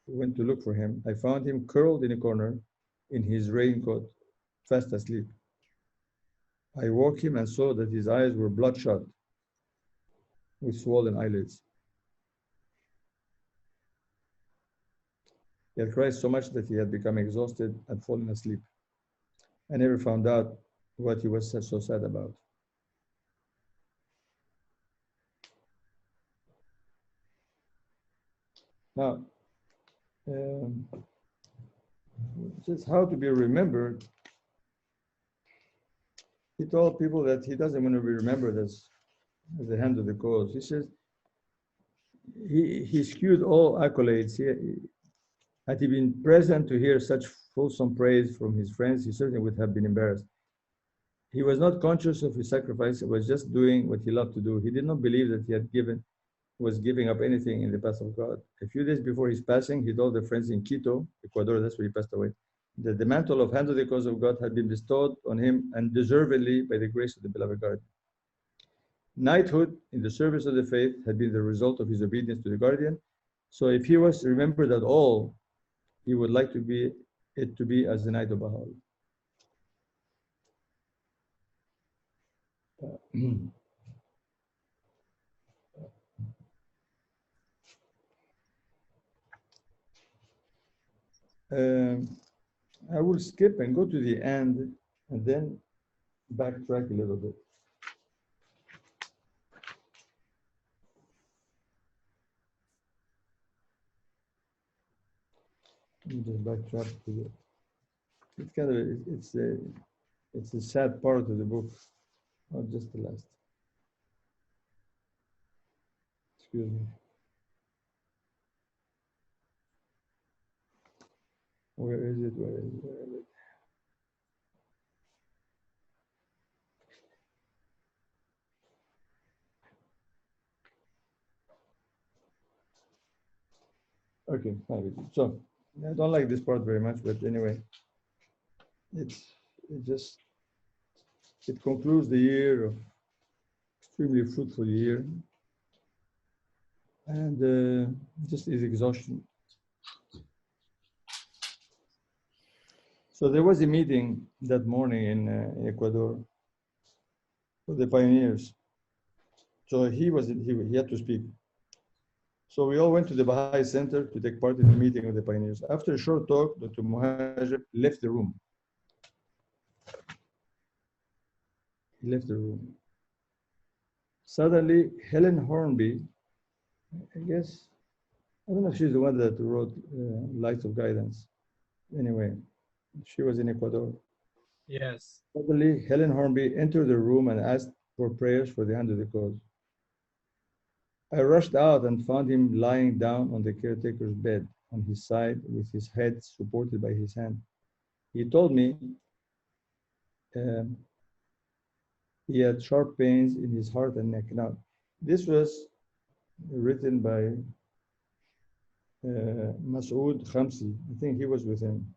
went to look for him. I found him curled in a corner in his raincoat, fast asleep. I woke him and saw that his eyes were bloodshot with swollen eyelids. He had cried so much that he had become exhausted and fallen asleep. I never found out what he was so sad about. Now, just how to be remembered. He told people that he doesn't want to be remembered as the hand of the cause. He says he skewed all accolades. Had he been present to hear such fulsome praise from his friends, he certainly would have been embarrassed. He was not conscious of his sacrifice. He was just doing what he loved to do. He did not believe that he was giving up anything in the path of God. A few days before his passing, he told the friends in Quito, Ecuador, that's where he passed away, that the mantle of hand of the cause of God had been bestowed on him and deservedly by the grace of the beloved guardian. Knighthood in the service of the faith had been the result of his obedience to the guardian. So if he was remembered at all, he would like to be it to be as the night of Baha'u'llah. I will skip and go to the end and then backtrack a little bit. Let me just backtrack to the. It's kind of it's a sad part of the book, not just the last. Excuse me. Where is it? Where is it? Where is it? Okay, so I don't like this part very much, but anyway, it concludes the year of extremely fruitful year, and just is exhaustion. So there was a meeting that morning in Ecuador for the pioneers. So he had to speak. So we all went to the Baha'i Center to take part in the meeting of the pioneers. After a short talk, Dr. Muhajir left the room. He left the room. Suddenly, Helen Hornby, I guess, I don't know if she's the one that wrote Lights of Guidance. Anyway, she was in Ecuador. Yes. Suddenly, Helen Hornby entered the room and asked for prayers for the hand of the cause. I rushed out and found him lying down on the caretaker's bed on his side with his head supported by his hand. He told me he had sharp pains in his heart and neck. Now, this was written by Masoud Khamsi. I think he was with him.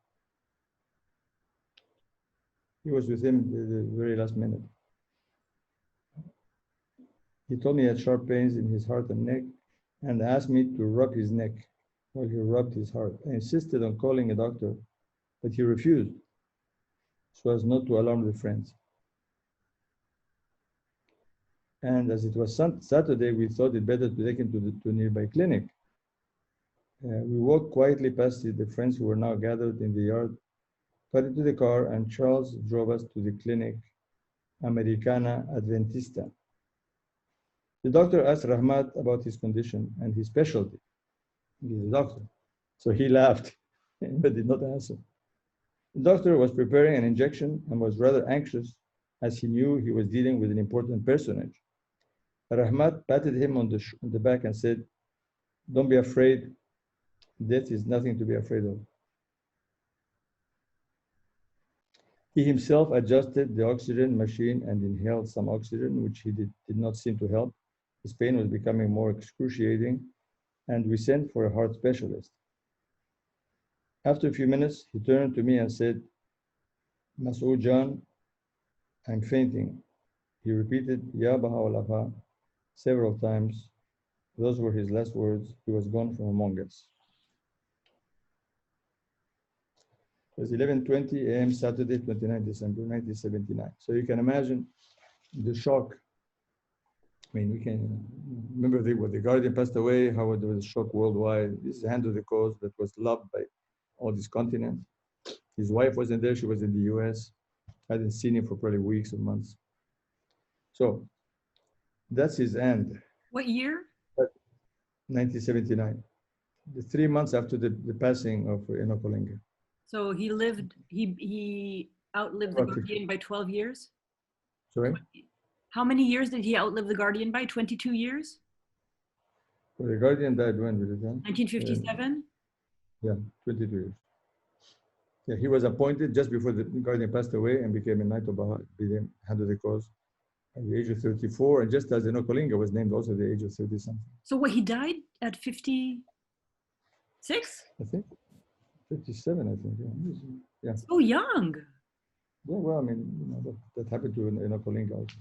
He was with him the very last minute. He told me he had sharp pains in his heart and neck and asked me to rub his neck while he rubbed his heart. I insisted on calling a doctor, but he refused so as not to alarm the friends. And as it was Saturday, we thought it better to take him to a nearby clinic. We walked quietly past the friends who were now gathered in the yard, got into the car, and Charles drove us to the clinic Americana Adventista. The doctor asked Rahmat about his condition and his specialty. He's a doctor. So he laughed, but did not answer. The doctor was preparing an injection and was rather anxious as he knew he was dealing with an important personage. Rahmat patted him on the back and said, "Don't be afraid. Death is nothing to be afraid of." He himself adjusted the oxygen machine and inhaled some oxygen, which he did not seem to help. His pain was becoming more excruciating, and we sent for a heart specialist. After a few minutes, he turned to me and said, "Masoud Jan, I'm fainting." He repeated, "Ya Baha'u'llah," several times. Those were his last words. He was gone from among us. It was 11:20 a.m. Saturday, 29 December 1979. So you can imagine the shock. I mean, we can remember when the Guardian passed away, how there was a shock worldwide. This is the hand of the cause that was loved by all these continents. His wife wasn't there, she was in the US. I hadn't seen him for probably weeks or months. So that's his end. What year? 1979. The 3 months after the passing of Olinga. So he outlived the About 50. Guardian by 12 years? Sorry? How many years did he outlive the Guardian by? 22 years? Well, the Guardian died when with it then? 1957? Yeah, 22 years. Yeah, he was appointed just before the Guardian passed away and became a Knight of Baha'i, became hand of the cause at the age of 34, and just as Olinga was named also at the age of 30 something. So what, he died at 56? I think 57, I think. Yeah. So young. Yeah, well, I mean, that happened to Olinga also.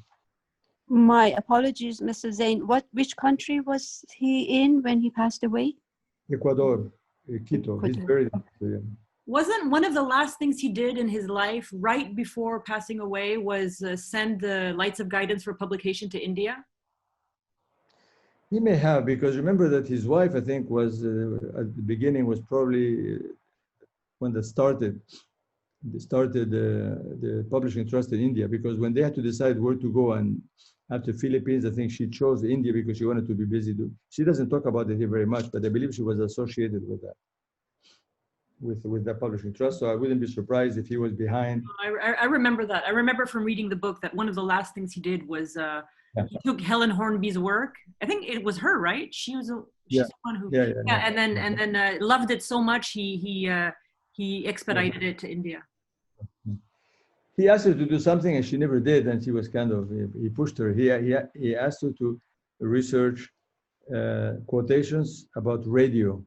My apologies, Mr. Zein. Which country was he in when he passed away? Ecuador, Quito. He's Ecuador. buried in Quito, yeah. Wasn't one of the last things he did in his life right before passing away was send the Lights of Guidance for publication to India? He may have, because remember that his wife, I think, was at the beginning was probably when they started the publishing trust in India, because when they had to decide where to go and after Philippines, I think she chose India because she wanted to be busy. She doesn't talk about it here very much, but I believe she was associated with that, with that publishing trust. So I wouldn't be surprised if he was behind. I remember that. I remember from reading the book that one of the last things he did was he took Helen Hornby's work. I think it was her, right? She's the one who and then loved it so much he expedited it to India. He asked her to do something and she never did, and she was kind of, he pushed her. He asked her to research quotations about radio,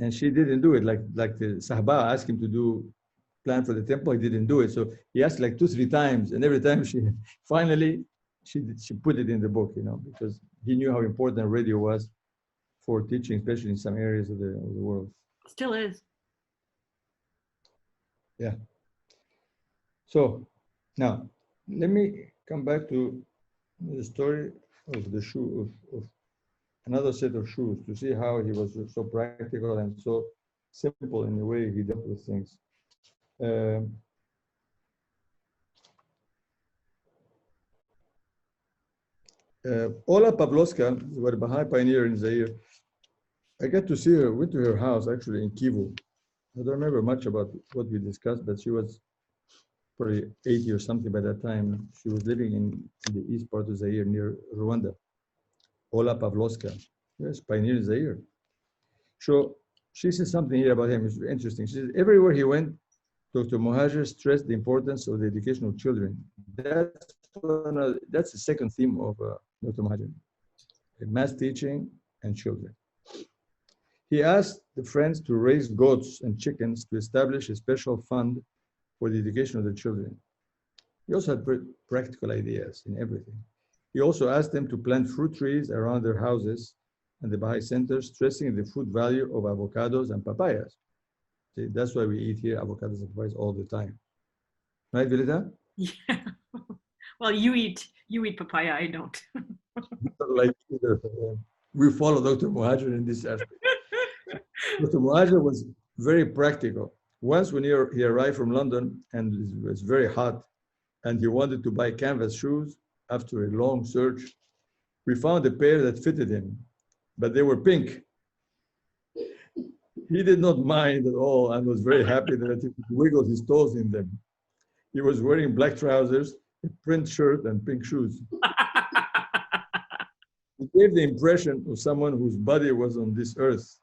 and she didn't do it. Like the Sahaba asked him to do plan for the temple, he didn't do it. So he asked like 2-3 times, and every time she finally she put it in the book, you know, because he knew how important radio was for teaching, especially in some areas of the world. Still is. Yeah. So now let me come back to the story of the shoe of another set of shoes to see how he was so practical and so simple in the way he dealt with things. Ola Pavlovska was a Baha'i pioneer in Zaire. I got to see her, went to her house actually in Kivu. I don't remember much about what we discussed, but she was probably 80 or something by that time. She was living in the east part of Zaire near Rwanda. Ola Pavlovska, yes, pioneer in Zaire. So she said something here about him, it's interesting. She said, everywhere he went, Dr. Muhajir stressed the importance of the education of children. That's the second theme of Dr. Muhajir, mass teaching and children. He asked the friends to raise goats and chickens to establish a special fund for the education of the children. He also had practical ideas in everything. He also asked them to plant fruit trees around their houses and the Baha'i centers, stressing the food value of avocados and papayas. See, that's why we eat here avocados and papayas all the time. Right, Vilita? Yeah. Well, you eat papaya, I don't. Like either. We follow Dr. Muhajir in this aspect. Dr. Muhajir was very practical. Once when he arrived from London and it was very hot and he wanted to buy canvas shoes, after a long search, we found a pair that fitted him, but they were pink. He did not mind at all and was very happy that he could wiggle his toes in them. He was wearing black trousers, a print shirt, and pink shoes. He gave the impression of someone whose body was on this earth,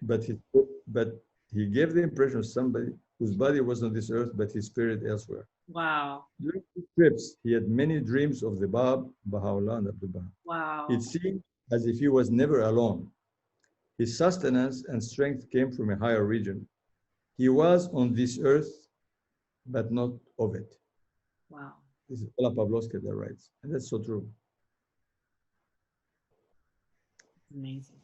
but he gave the impression of somebody whose body was on this earth, but his spirit elsewhere. Wow. During his trips, he had many dreams of the Bab, Baha'u'llah, and Abdul Baha. Wow. It seemed as if he was never alone. His sustenance and strength came from a higher region. He was on this earth, but not of it. Wow. This is Ola Pavlovska that writes, and that's so true. Amazing.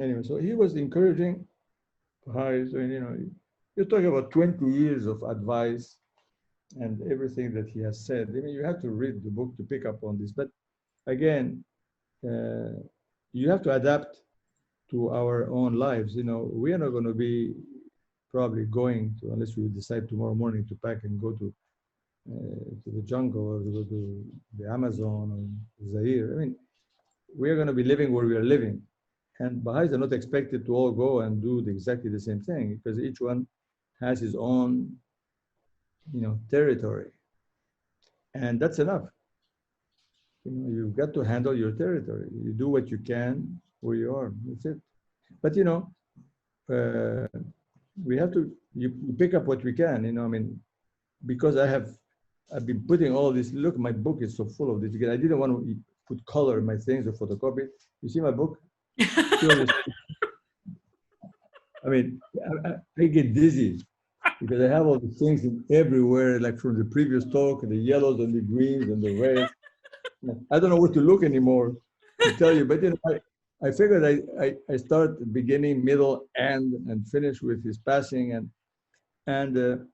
Anyway, so he was encouraging Baha'is, and you know, you're talking about 20 years of advice and everything that he has said. I mean, you have to read the book to pick up on this. But again, you have to adapt to our own lives. You know, we are not going to be probably going to, unless we decide tomorrow morning to pack and go to the jungle or go to the Amazon or Zaire. I mean, we are going to be living where we are living. And Baha'is are not expected to all go and do exactly the same thing, because each one has his own, you know, territory. And that's enough. You know, you've got to handle your territory. You do what you can where you are. That's it. But you know, we have to you pick up what we can. You know, I mean, because I've been putting all this. Look, my book is so full of this. Again, I didn't want to put color in my things or photocopy. You see my book? I mean, I get dizzy because I have all the things everywhere, like from the previous talk, the yellows and the greens and the reds. I don't know where to look anymore to tell you, but I figured I start beginning, middle, and finish with his passing, and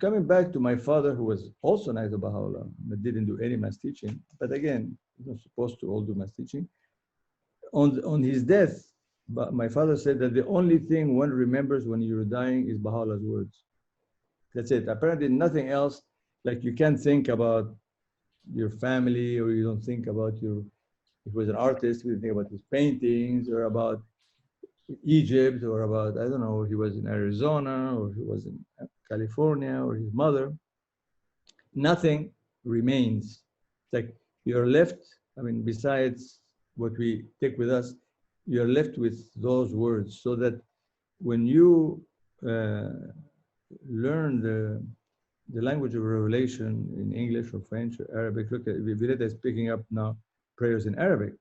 coming back to my father, who was also an Ayatollah Baha'u'llah, but didn't do any mass teaching. But again, he's not supposed to all do mass teaching. On his death, but my father said that the only thing one remembers when you're dying is Baha'u'llah's words. That's it. Apparently nothing else, like you can't think about your family, or you don't think about if he was an artist, you think about his paintings, or about Egypt, or about, I don't know, he was in Arizona, or he was in California, or his mother. Nothing remains. It's like you're left, I mean, besides what we take with us, you're left with those words, so that when you learn the language of revelation in English or French or Arabic, look at Vireta is picking up now prayers in Arabic,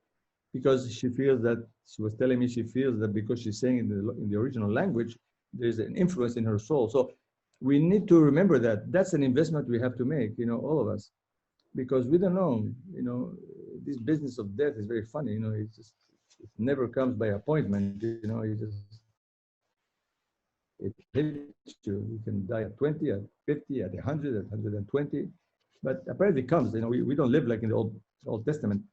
because she feels that, she was telling me, she feels that because she's saying in the original language, there's an influence in her soul. So we need to remember that that's an investment we have to make, all of us, because we don't know, this business of death is very funny, it never comes by appointment, it hits you. You can die at 20, at 50, at 100, at 120, but apparently it comes. We don't live like in the Old Testament,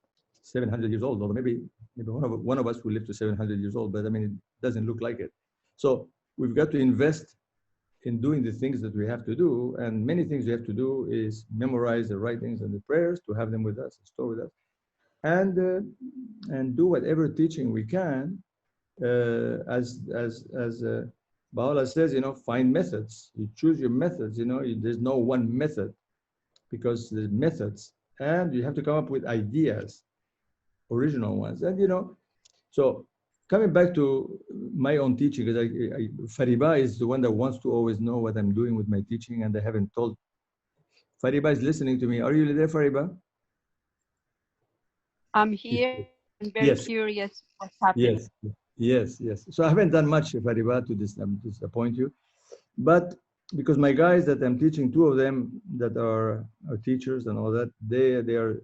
700 years old, although maybe one of us will live to 700 years old, but I mean, it doesn't look like it. So we've got to invest in doing the things that we have to do, and many things we have to do is memorize the writings and the prayers, to have them with us, store with us, and do whatever teaching we can, as Baha'u'llah says, find methods. You choose your methods. There's no one method, because there's methods, and you have to come up with ideas, original ones. And so coming back to my own teaching, because Fariba is the one that wants to always know what I'm doing with my teaching, and I haven't told. Fariba is listening to me. Are you there, Fariba? I'm here. I'm very curious what's happening. Yes. So I haven't done much, Fariba, to disappoint you, but because my guys that I'm teaching, two of them that are teachers and all that, they are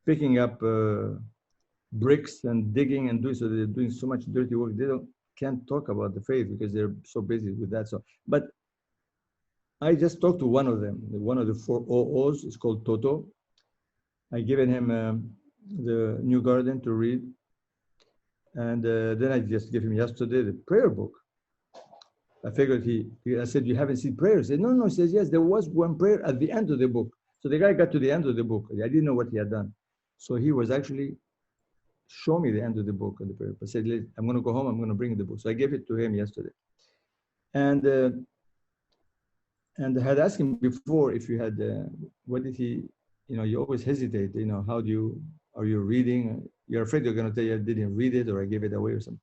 picking up bricks and digging and doing, so they're doing so much dirty work. They can't talk about the faith because they're so busy with that. So, but I just talked to one of them, one of the 4 OOs is called Toto. I given him the New Garden to read. And then I just gave him yesterday the prayer book. I figured I said, you haven't seen prayers? He said, no. He says, yes, there was one prayer at the end of the book. So the guy got to the end of the book. I didn't know what he had done. So he was actually show me the end of the book of the prayer. I said, I'm going to go home, I'm going to bring the book. So I gave it to him yesterday. And I had asked him before if you had, what did he, you always hesitate, are you reading? You're afraid they're going to tell you I didn't read it or I gave it away or something.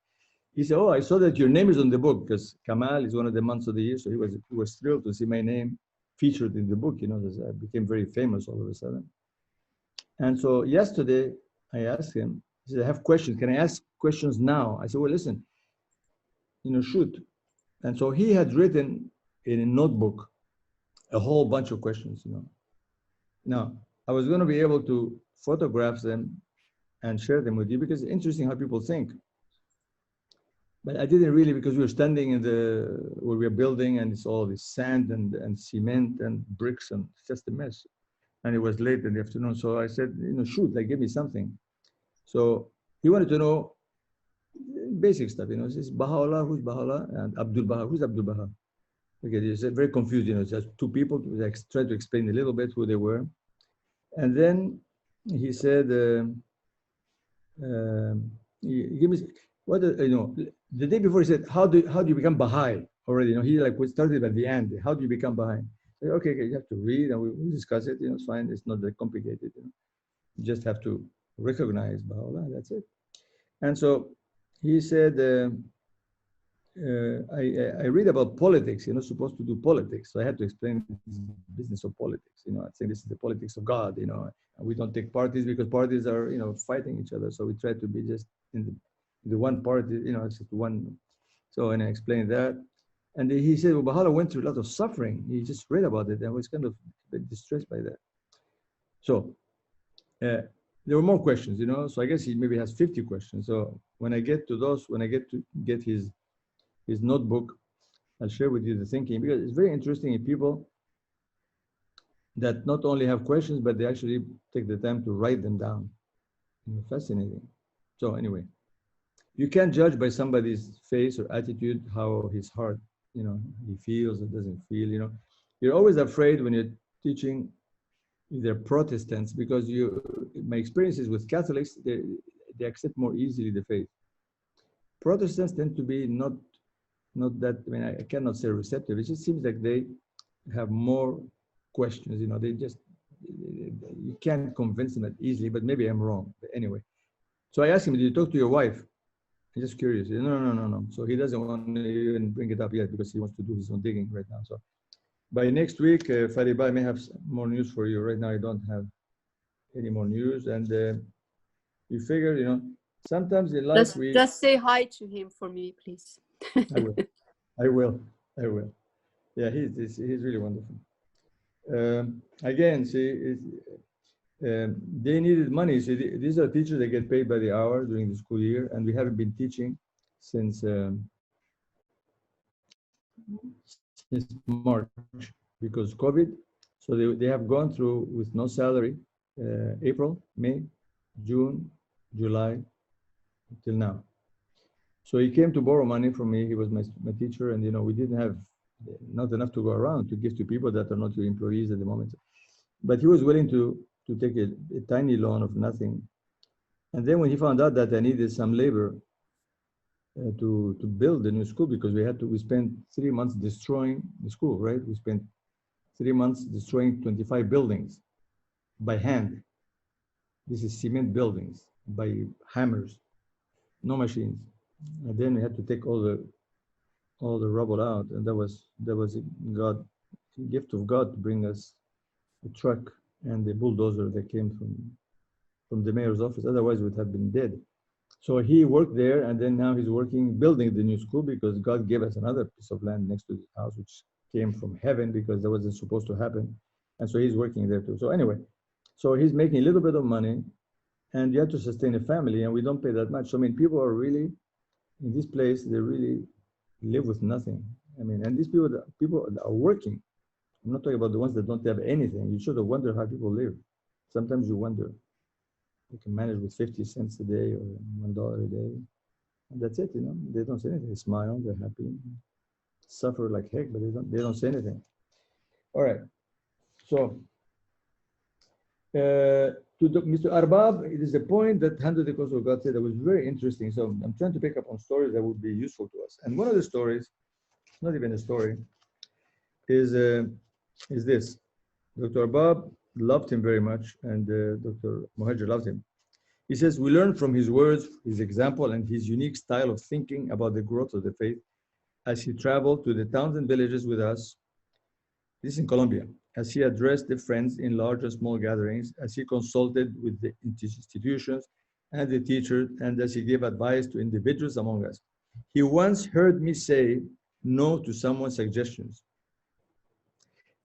He said, I saw that your name is on the book, because Kamal is one of the months of the year. So he was thrilled to see my name featured in the book, I became very famous all of a sudden. And so yesterday I asked him, he said, I have questions. Can I ask questions now? I said, well, listen, shoot. And so he had written in a notebook a whole bunch of questions, Now, I was going to be able to photograph them and share them with you, because it's interesting how people think. But I didn't really, because we were standing in where we are building, and it's all this sand and cement and bricks, and it's just a mess. And it was late in the afternoon. So I said, shoot, give me something. So he wanted to know basic stuff, This Baha'u'llah, who's Baha'u'llah? And Abdul Baha, who's Abdul Baha? Okay, he's very confused, it's just two people. I tried to explain a little bit who they were. And then he said, give me, the day before he said, how do you become Baha'i already? We started at the end. How do you become Baha'i? I said, okay, you have to read and we'll discuss it. It's fine. It's not that complicated. You just have to recognize Baha'u'llah. That's it. And so he said, I read about politics. You're not supposed to do politics. So I had to explain this business of politics. I think this is the politics of God. We don't take parties because parties are, fighting each other. So we try to be just in the one party, it's just one. So, and I explained that. And he said, well, Baha'u'llah went through a lot of suffering. He just read about it and was kind of a bit distressed by that. So there were more questions, you know, so I guess he maybe has 50 questions. So when I get to those, when I get to get his notebook, I'll share with you the thinking, because it's very interesting in people that not only have questions, but they actually take the time to write them down. Fascinating. So anyway, you can't judge by somebody's face or attitude how his heart, you know, he feels or doesn't feel, you know. You're always afraid when you're teaching they're Protestants, because my experiences with Catholics, they accept more easily the faith. Protestants tend to be not that, I mean, I cannot say receptive. It just seems like they have more questions, you know, you can't convince them that easily, but maybe I'm wrong. But anyway, so I asked him, did you talk to your wife? I'm just curious. He said, no. So he doesn't want to even bring it up yet because he wants to do his own digging right now. So by next week, Fariba, I may have more news for you. Right now, I don't have any more news. And you figure, you know, sometimes in life just say hi to him for me, please. I will. Yeah, he's really wonderful. Again, see, they needed money. See, these are teachers that get paid by the hour during the school year, and we haven't been teaching since March because COVID. So they have gone through with no salary, April, May, June, July, till now. So he came to borrow money from me. He was my teacher, and you know, we didn't have not enough to go around to give to people that are not your employees at the moment. But he was willing to take a tiny loan of nothing. And then when he found out that I needed some labor to build the new school, because we spent 3 months destroying the school, right? We spent 3 months destroying 25 buildings by hand. This is cement buildings by hammers, no machines. And then we had to take all the rubble out, and that was a gift of God to bring us a truck and the bulldozer that came from the mayor's office. Otherwise, we would have been dead. So he worked there, and then now he's working building the new school, because God gave us another piece of land next to the house, which came from heaven because that wasn't supposed to happen. And so he's working there too. So anyway, so he's making a little bit of money, and you have to sustain a family, and we don't pay that much. So I mean, people are really in this place, they really live with nothing. I mean, and these people are working. I'm not talking about the ones that don't have anything. You should have wondered how people live. Sometimes you wonder. You can manage with 50 cents a day or $1 a day. And that's it, you know. They don't say anything. They smile, they're happy, suffer like heck, but they don't say anything. All right. So to Mr. Arbab, it is a point that Handle the Cause of God said that was very interesting. So I'm trying to pick up on stories that would be useful to us. And one of the stories, not even a story, is this. Dr. Arbab loved him very much, and Dr. Muhajir loved him. He says, we learn from his words, his example, and his unique style of thinking about the growth of the faith as he traveled to the towns and villages with us. This is in Colombia. As he addressed the friends in large and small gatherings, as he consulted with the institutions and the teachers, and as he gave advice to individuals among us. He once heard me say no to someone's suggestions.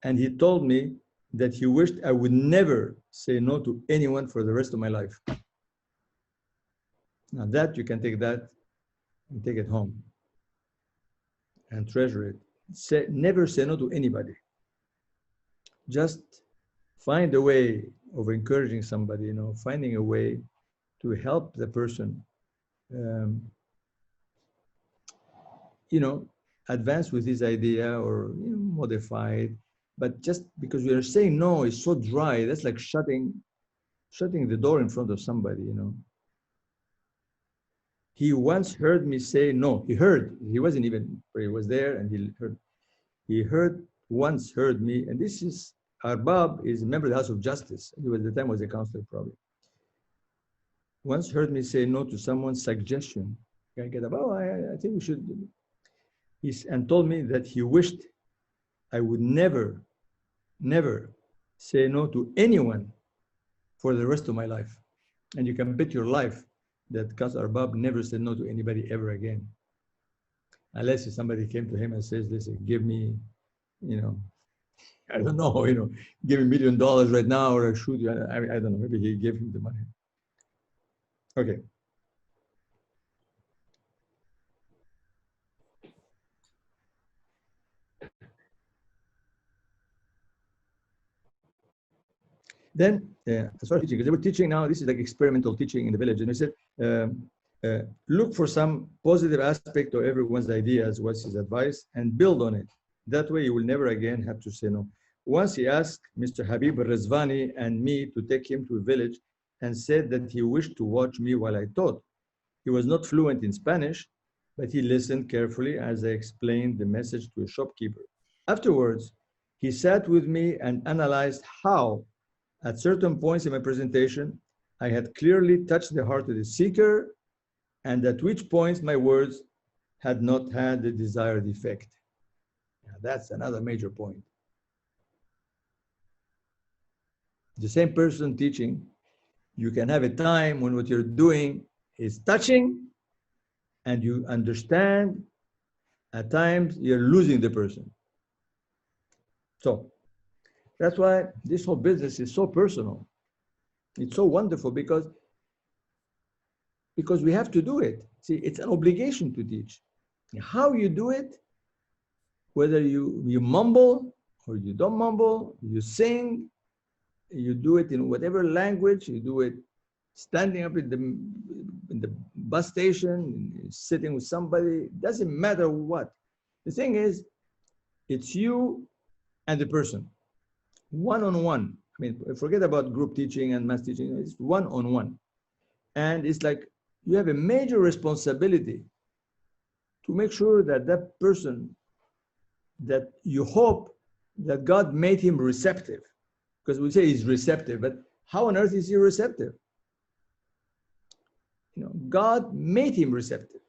And he told me that he wished I would never say no to anyone for the rest of my life. Now that, you can take that and take it home and treasure it. Never say no to anybody. Just find a way of encouraging somebody, you know, finding a way to help the person, you know, advance with his idea or, you know, modify it. But just because we are saying no is so dry, that's like shutting the door in front of somebody, you know. He once heard me say no. He wasn't even, he was there and once heard me, and this is, Arbab is a member of the House of Justice. He was, at the time was a counselor probably. Once heard me say no to someone's suggestion. I get up, oh, I think we should. And told me that he wished I would never say no to anyone for the rest of my life. And you can bet your life that Qas Arbab never said no to anybody ever again. Unless somebody came to him and says, listen, give me, you know, I don't know, give me $1 million right now or I shoot you. I don't know, maybe he gave him the money. Okay. Then, sorry, teaching, because they were teaching now, this is like experimental teaching in the village. And they said, look for some positive aspect of everyone's ideas, what's his advice, and build on it. That way you will never again have to say no. Once he asked Mr. Habib al-Rizvani and me to take him to a village and said that he wished to watch me while I taught. He was not fluent in Spanish, but he listened carefully as I explained the message to a shopkeeper. Afterwards, he sat with me and analyzed how, at certain points in my presentation, I had clearly touched the heart of the seeker, and at which points my words had not had the desired effect. Now, that's another major point. The same person teaching, you can have a time when what you're doing is touching and you understand. At times you're losing the person. So that's why this whole business is so personal. It's so wonderful because we have to do it. See, it's an obligation to teach. How you do it, whether you mumble or you don't mumble, you sing, you do it in whatever language, you do it standing up in the bus station, sitting with somebody, doesn't matter what. The thing is, it's you and the person, one-on-one. I mean, forget about group teaching and mass teaching, it's one-on-one. And it's like you have a major responsibility to make sure that that person, that you hope that God made him receptive. Because we say he's receptive, but how on earth is he receptive? God made him receptive.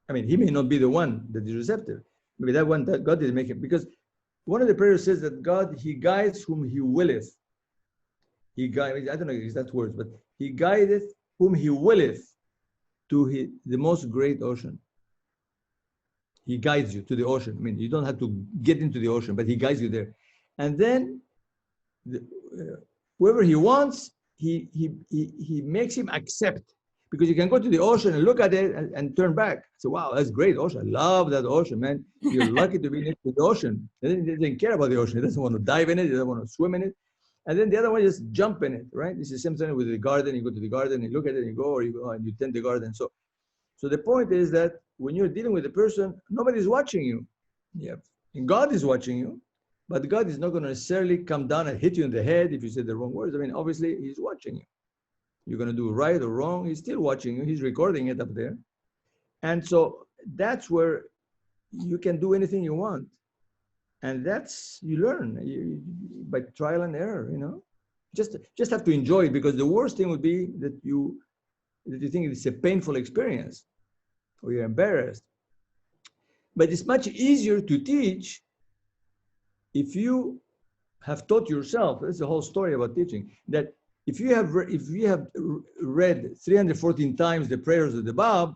I mean, he may not be the one that is receptive. Maybe that one that God didn't make him. Because one of the prayers says that God, he guides whom he willeth. He guides, I don't know the exact words, but he guideth whom he willeth to the most great ocean. He guides you to the ocean. I mean, you don't have to get into the ocean, but he guides you there. And then whoever he wants, he makes him accept. Because you can go to the ocean and look at it and turn back. So, wow, that's great ocean. I love that ocean, man. You're lucky to be next to the ocean. He doesn't care about the ocean. He doesn't want to dive in it. He doesn't want to swim in it. And then the other one just jump in it, right? This is the same thing with the garden. You go to the garden, you look at it, and you go, or you go and you tend the garden. So the point is that when you're dealing with a person, nobody's watching you. Yeah, and God is watching you, but God is not going to necessarily come down and hit you in the head if you say the wrong words. I mean, obviously, he's watching you. You're going to do right or wrong. He's still watching you. He's recording it up there. And so that's where you can do anything you want. And that's, you learn by trial and error, Just have to enjoy it, because the worst thing would be that you think it's a painful experience or you're embarrassed. But it's much easier to teach if you have taught yourself. That's the whole story about teaching, that if you have read 314 times the prayers of the Bab,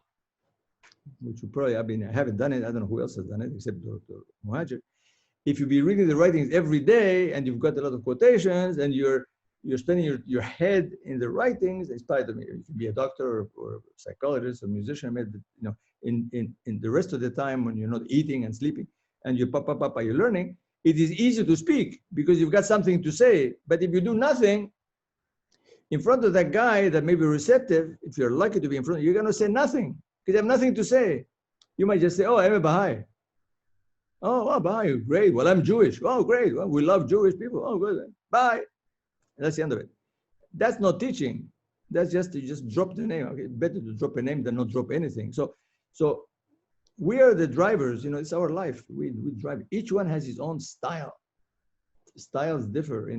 which you probably, I haven't done it. I don't know who else has done it except Dr. Muhajir. If you be reading the writings every day and you've got a lot of quotations and you're spending your head in the writings, in spite of, you can be a doctor or a psychologist or musician, in the rest of the time when you're not eating and sleeping and you're you're learning, it is easy to speak because you've got something to say. But if you do nothing, in front of that guy that may be receptive, if you're lucky to be in front, you're going to say nothing because you have nothing to say. You might just say, oh, I'm a Baha'i. Oh, well, Baha'i, great. Well, I'm Jewish. Oh, great. Well, we love Jewish people. Oh, good. Bye. And that's the end of it. That's not teaching. That's just, you just drop the name. Okay, better to drop a name than not drop anything. So we are the drivers. It's our life. We drive. Each one has his own style. Styles differ,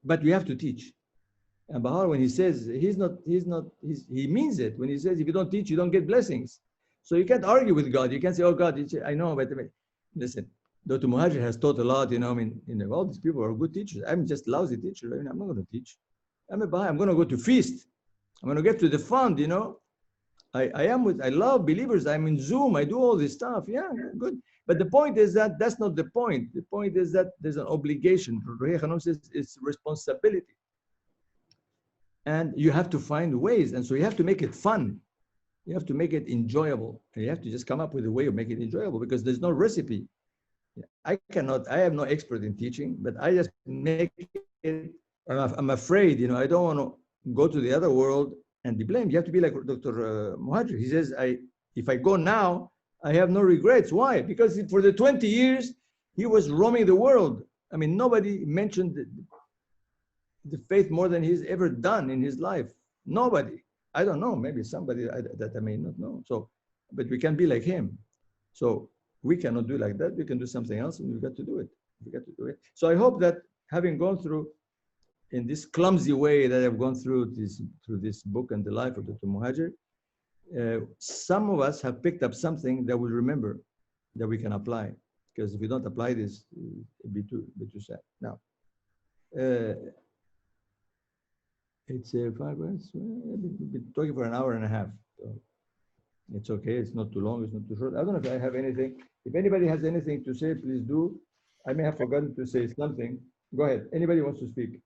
But we have to teach. And Bahar, when he says, he means it. When he says, if you don't teach, you don't get blessings. So you can't argue with God. You can't say, oh God, I know, but listen, Dr. Muhajir has taught a lot, all these people are good teachers. I'm just lousy teacher. I'm not going to teach. I'm a Bahar. I'm going to go to feast. I'm going to get to the fund, I love believers. I'm in Zoom. I do all this stuff. Yeah, good. But the point is that that's not the point. The point is that there's an obligation. Ruhiyya Khanum says it's responsibility. And you have to find ways. And so you have to make it fun. You have to make it enjoyable. And you have to just come up with a way of making it enjoyable, because there's no recipe. I am no expert in teaching, but I just make it. I'm afraid, I don't want to go to the other world and be blamed. You have to be like Dr. Muhajir. He says, if I go now, I have no regrets. Why? Because for the 20 years, he was roaming the world. I mean, nobody mentioned the faith more than he's ever done in his life. Nobody. I don't know. Maybe somebody that I may not know. So, but we can be like him. So we cannot do like that. We can do something else, and we've got to do it. We got to do it. So I hope that having gone through in this clumsy way that I've gone through this book and the life of Dr. Muhajir, some of us have picked up something that we'll remember, that we can apply. Because if we don't apply this, it'd be too sad. Now, it's 5 minutes. We've been talking for an hour and a half. So it's okay. It's not too long. It's not too short. I don't know if I have anything. If anybody has anything to say, please do. I may have forgotten to say something. Go ahead. Anybody wants to speak?